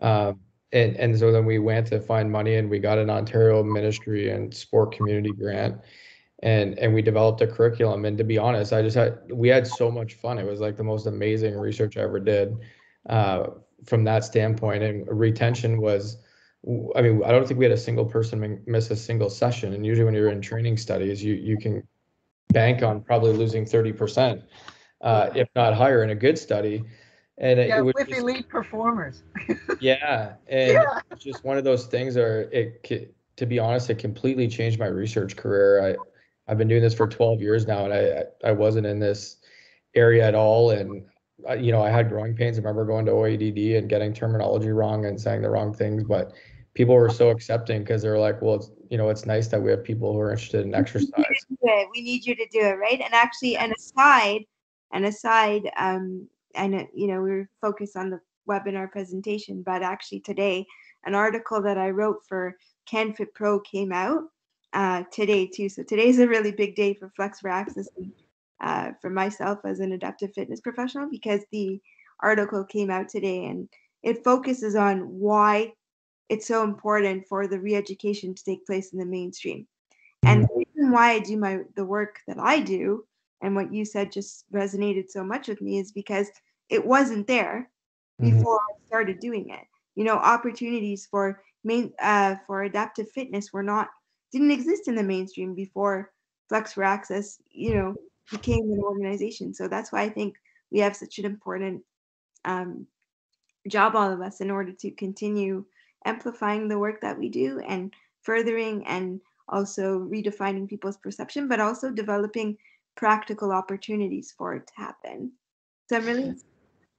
And so then we went to find money, and we got an Ontario Ministry and Sport Community grant, and we developed a curriculum. And to be honest, we had so much fun. It was like the most amazing research I ever did from that standpoint. And retention was, I mean, I don't think we had a single person miss a single session. And usually when you're in training studies, you can bank on probably losing 30%, if not higher in a good study. And Yeah, it was with just, elite performers. yeah. And Yeah. it's just one of those things where to be honest, it completely changed my research career. I've been doing this for 12 years now, and I wasn't in this area at all. And I had growing pains. I remember going to OADD and getting terminology wrong and saying the wrong things, but people were so accepting because they were like, well, it's nice that we have people who are interested in exercise. We need you to do it, right? And actually, and aside, I know, we were focused on the webinar presentation, but actually today, an article that I wrote for CanFit Pro came out today too. So today's a really big day for Flex for Access for myself as an adaptive fitness professional, because the article came out today and it focuses on why it's so important for the re-education to take place in the mainstream. And the reason why I do the work that I do, and what you said just resonated so much with me, is because it wasn't there before I started doing it. Opportunities for adaptive fitness didn't exist in the mainstream before Flex for Access, became an organization. So that's why I think we have such an important job, all of us, in order to continue amplifying the work that we do and furthering and also redefining people's perception, but also developing practical opportunities for it to happen. So I'm really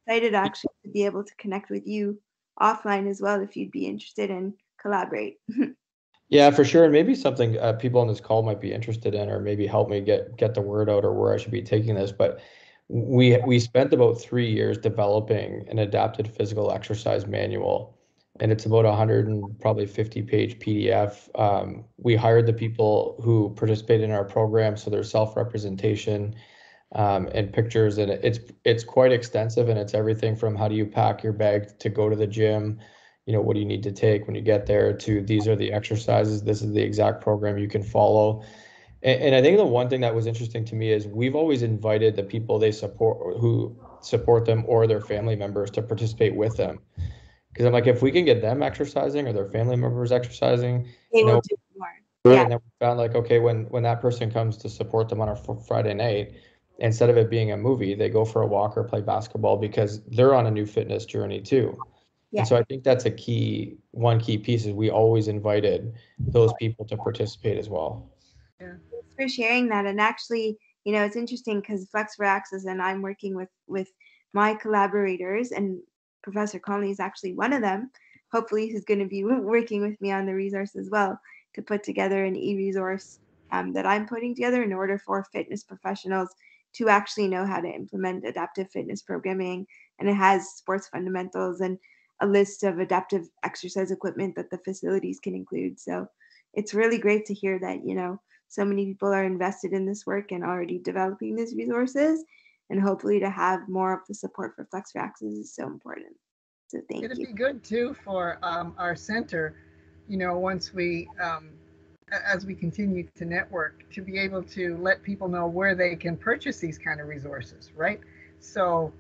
excited actually to be able to connect with you offline as well, if you'd be interested and collaborate. Yeah, for sure. And maybe something people on this call might be interested in, or maybe help me get the word out, or where I should be taking this. But we spent about 3 years developing an adapted physical exercise manual, and it's about 150-page PDF. We hired the people who participated in our program, so there's self-representation and pictures, and it's quite extensive, and it's everything from how do you pack your bag to go to the gym, what do you need to take when you get there, to these are the exercises, this is the exact program you can follow. And I think the one thing that was interesting to me is we've always invited the people who support them or their family members to participate with them. Because I'm like, if we can get them exercising or their family members exercising, They will do more. Yeah. Yeah. And then we found like, okay, when that person comes to support them on a Friday night, instead of it being a movie, they go for a walk or play basketball because they're on a new fitness journey too. Yeah. And so I think that's one key piece is we always invited those people to participate as well. Yeah. Thanks for sharing that. And actually, it's interesting because Flex for Access and I'm working with my collaborators, and Professor Connolly is actually one of them. Hopefully he's going to be working with me on the resource as well, to put together an e-resource that I'm putting together in order for fitness professionals to actually know how to implement adaptive fitness programming. And it has sports fundamentals and a list of adaptive exercise equipment that the facilities can include. So it's really great to hear that, so many people are invested in this work and already developing these resources, and hopefully to have more of the support for Flex for Access is so important. So thank It'd you. be good too for our center, you know, once we, as we continue to network, to be able to let people know where they can purchase these kind of resources, right? So,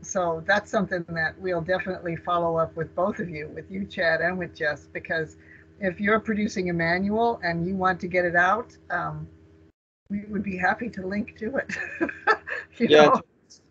so that's something that we'll definitely follow up with both of you, with you, Chad, and with Jess, because if you're producing a manual and you want to get it out, we would be happy to link to it. You know?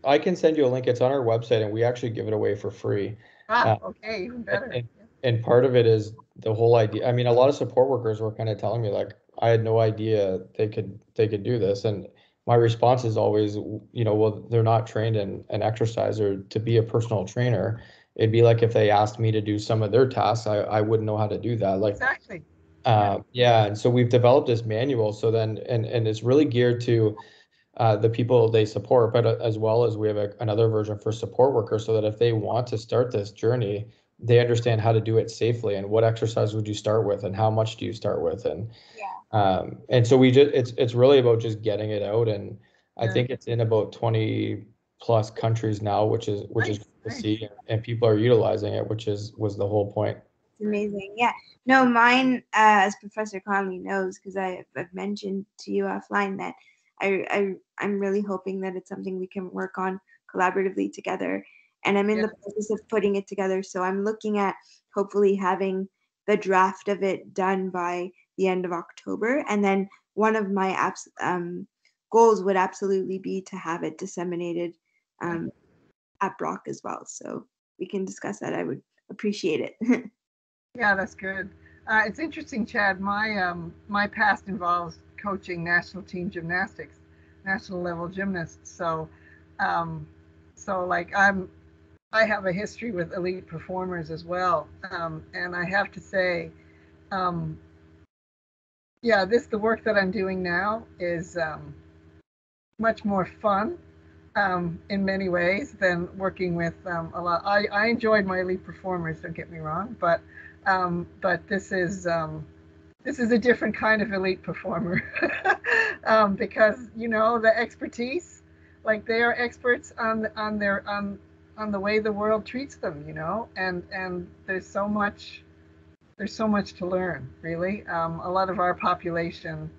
I can send you a link. It's on our website, and we actually give it away for free. Okay, even better. And part of it is the whole idea. I mean, a lot of support workers were kind of telling me, like, I had no idea they could do this. And my response is always, you know, well, they're not trained in exercise or to be a personal trainer. It'd be like if they asked me to do some of their tasks, I wouldn't know how to do that. Like, exactly. Yeah. And so we've developed this manual. So then, and it's really geared to the people they support, but as well as we have another version for support workers, so that if they want to start this journey, they understand how to do it safely and what exercise would you start with and how much do you start with. And so it's really about just getting it out. And I think it's in about 20 plus countries now, which is good to see, and people are utilizing it, was the whole point. It's amazing. Yeah. No, mine, as Professor Connolly knows, because I've mentioned to you offline that I'm really hoping that it's something we can work on collaboratively together. And I'm in the process of putting it together. So I'm looking at hopefully having the draft of it done by the end of October. And then one of my goals would absolutely be to have it disseminated at Brock as well. So we can discuss that. I would appreciate it. Yeah, that's good. It's interesting, Chad. My past involves coaching national team gymnastics, national level gymnasts. So, so like I have a history with elite performers as well, and I have to say, yeah, the work that I'm doing now is much more fun in many ways than working with a lot. I enjoyed my elite performers, don't get me wrong, but this is a different kind of elite performer because, you know, the expertise, like they are experts on the way the world treats them, you know, and there's so much to learn, really. A lot of our population,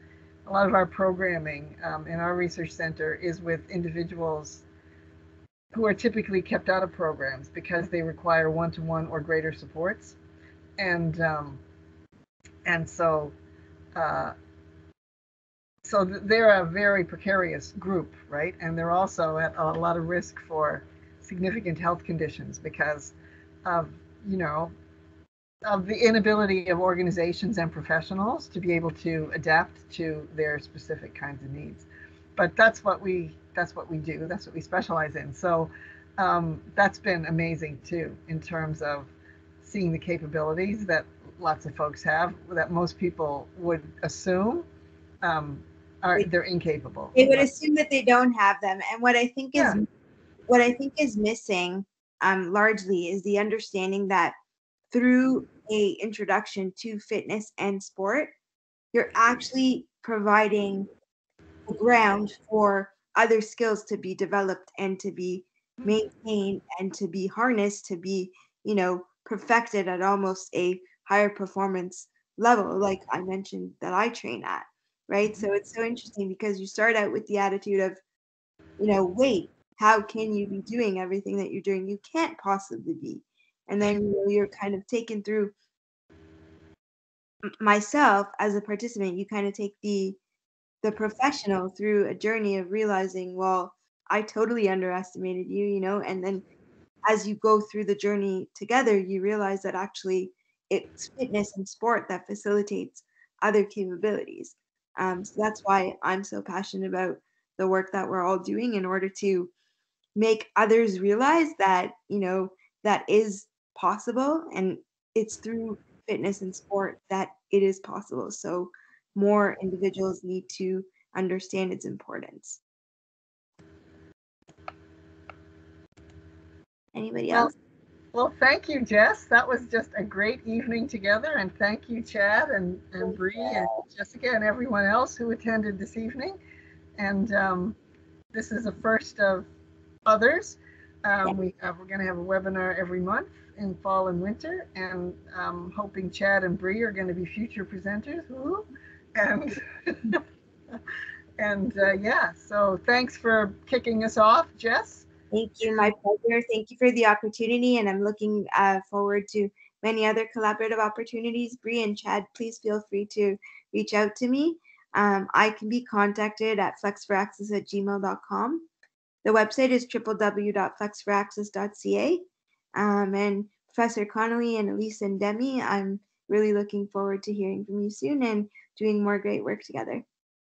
a lot of our programming in our research center is with individuals who are typically kept out of programs because they require one-to-one or greater supports. And so they're a very precarious group, right? And they're also at a lot of risk for significant health conditions because of, you know, of the inability of organizations and professionals to be able to adapt to their specific kinds of needs. But that's what we do. That's what we specialize in. So that's been amazing too, in terms of seeing the capabilities that lots of folks have that most people would assume they're incapable. They would assume that they don't have them. And what I think is missing largely is the understanding that through a introduction to fitness and sport, you're actually providing the ground for other skills to be developed and to be maintained and to be harnessed, to be, you know, perfected at almost a higher performance level, like I mentioned that I train at, right? So it's so interesting because you start out with the attitude of, you know, wait, how can you be doing everything that you're doing? You can't possibly be. And then, you know, you're kind of taken through, myself as a participant, you kind of take the professional through a journey of realizing, well, I totally underestimated you, you know, and then as you go through the journey together, you realize that actually it's fitness and sport that facilitates other capabilities. So that's why I'm so passionate about the work that we're all doing in order to make others realize that, you know, that is possible, and it's through fitness and sport that it is possible. So more individuals need to understand its importance. Anybody else? Well, thank you, Jess. That was just a great evening together, and thank you, Chad and Bree and Jessica and everyone else who attended this evening. And this is the first of others. We're going to have a webinar every month in fall and winter, and hoping Chad and Bree are going to be future presenters. Woo-hoo. And and yeah, so thanks for kicking us off, Jess. Thank you, my pleasure. Thank you for the opportunity, and I'm looking forward to many other collaborative opportunities. Bree and Chad, please feel free to reach out to me. I can be contacted at flexforaccess@gmail.com. The website is www.flexforaccess.ca. And Professor Connolly and Elise and Demi, I'm really looking forward to hearing from you soon and doing more great work together.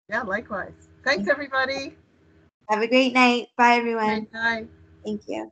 Yeah, likewise. Thanks, everybody. Have a great night. Bye, everyone. Great night. Thank you.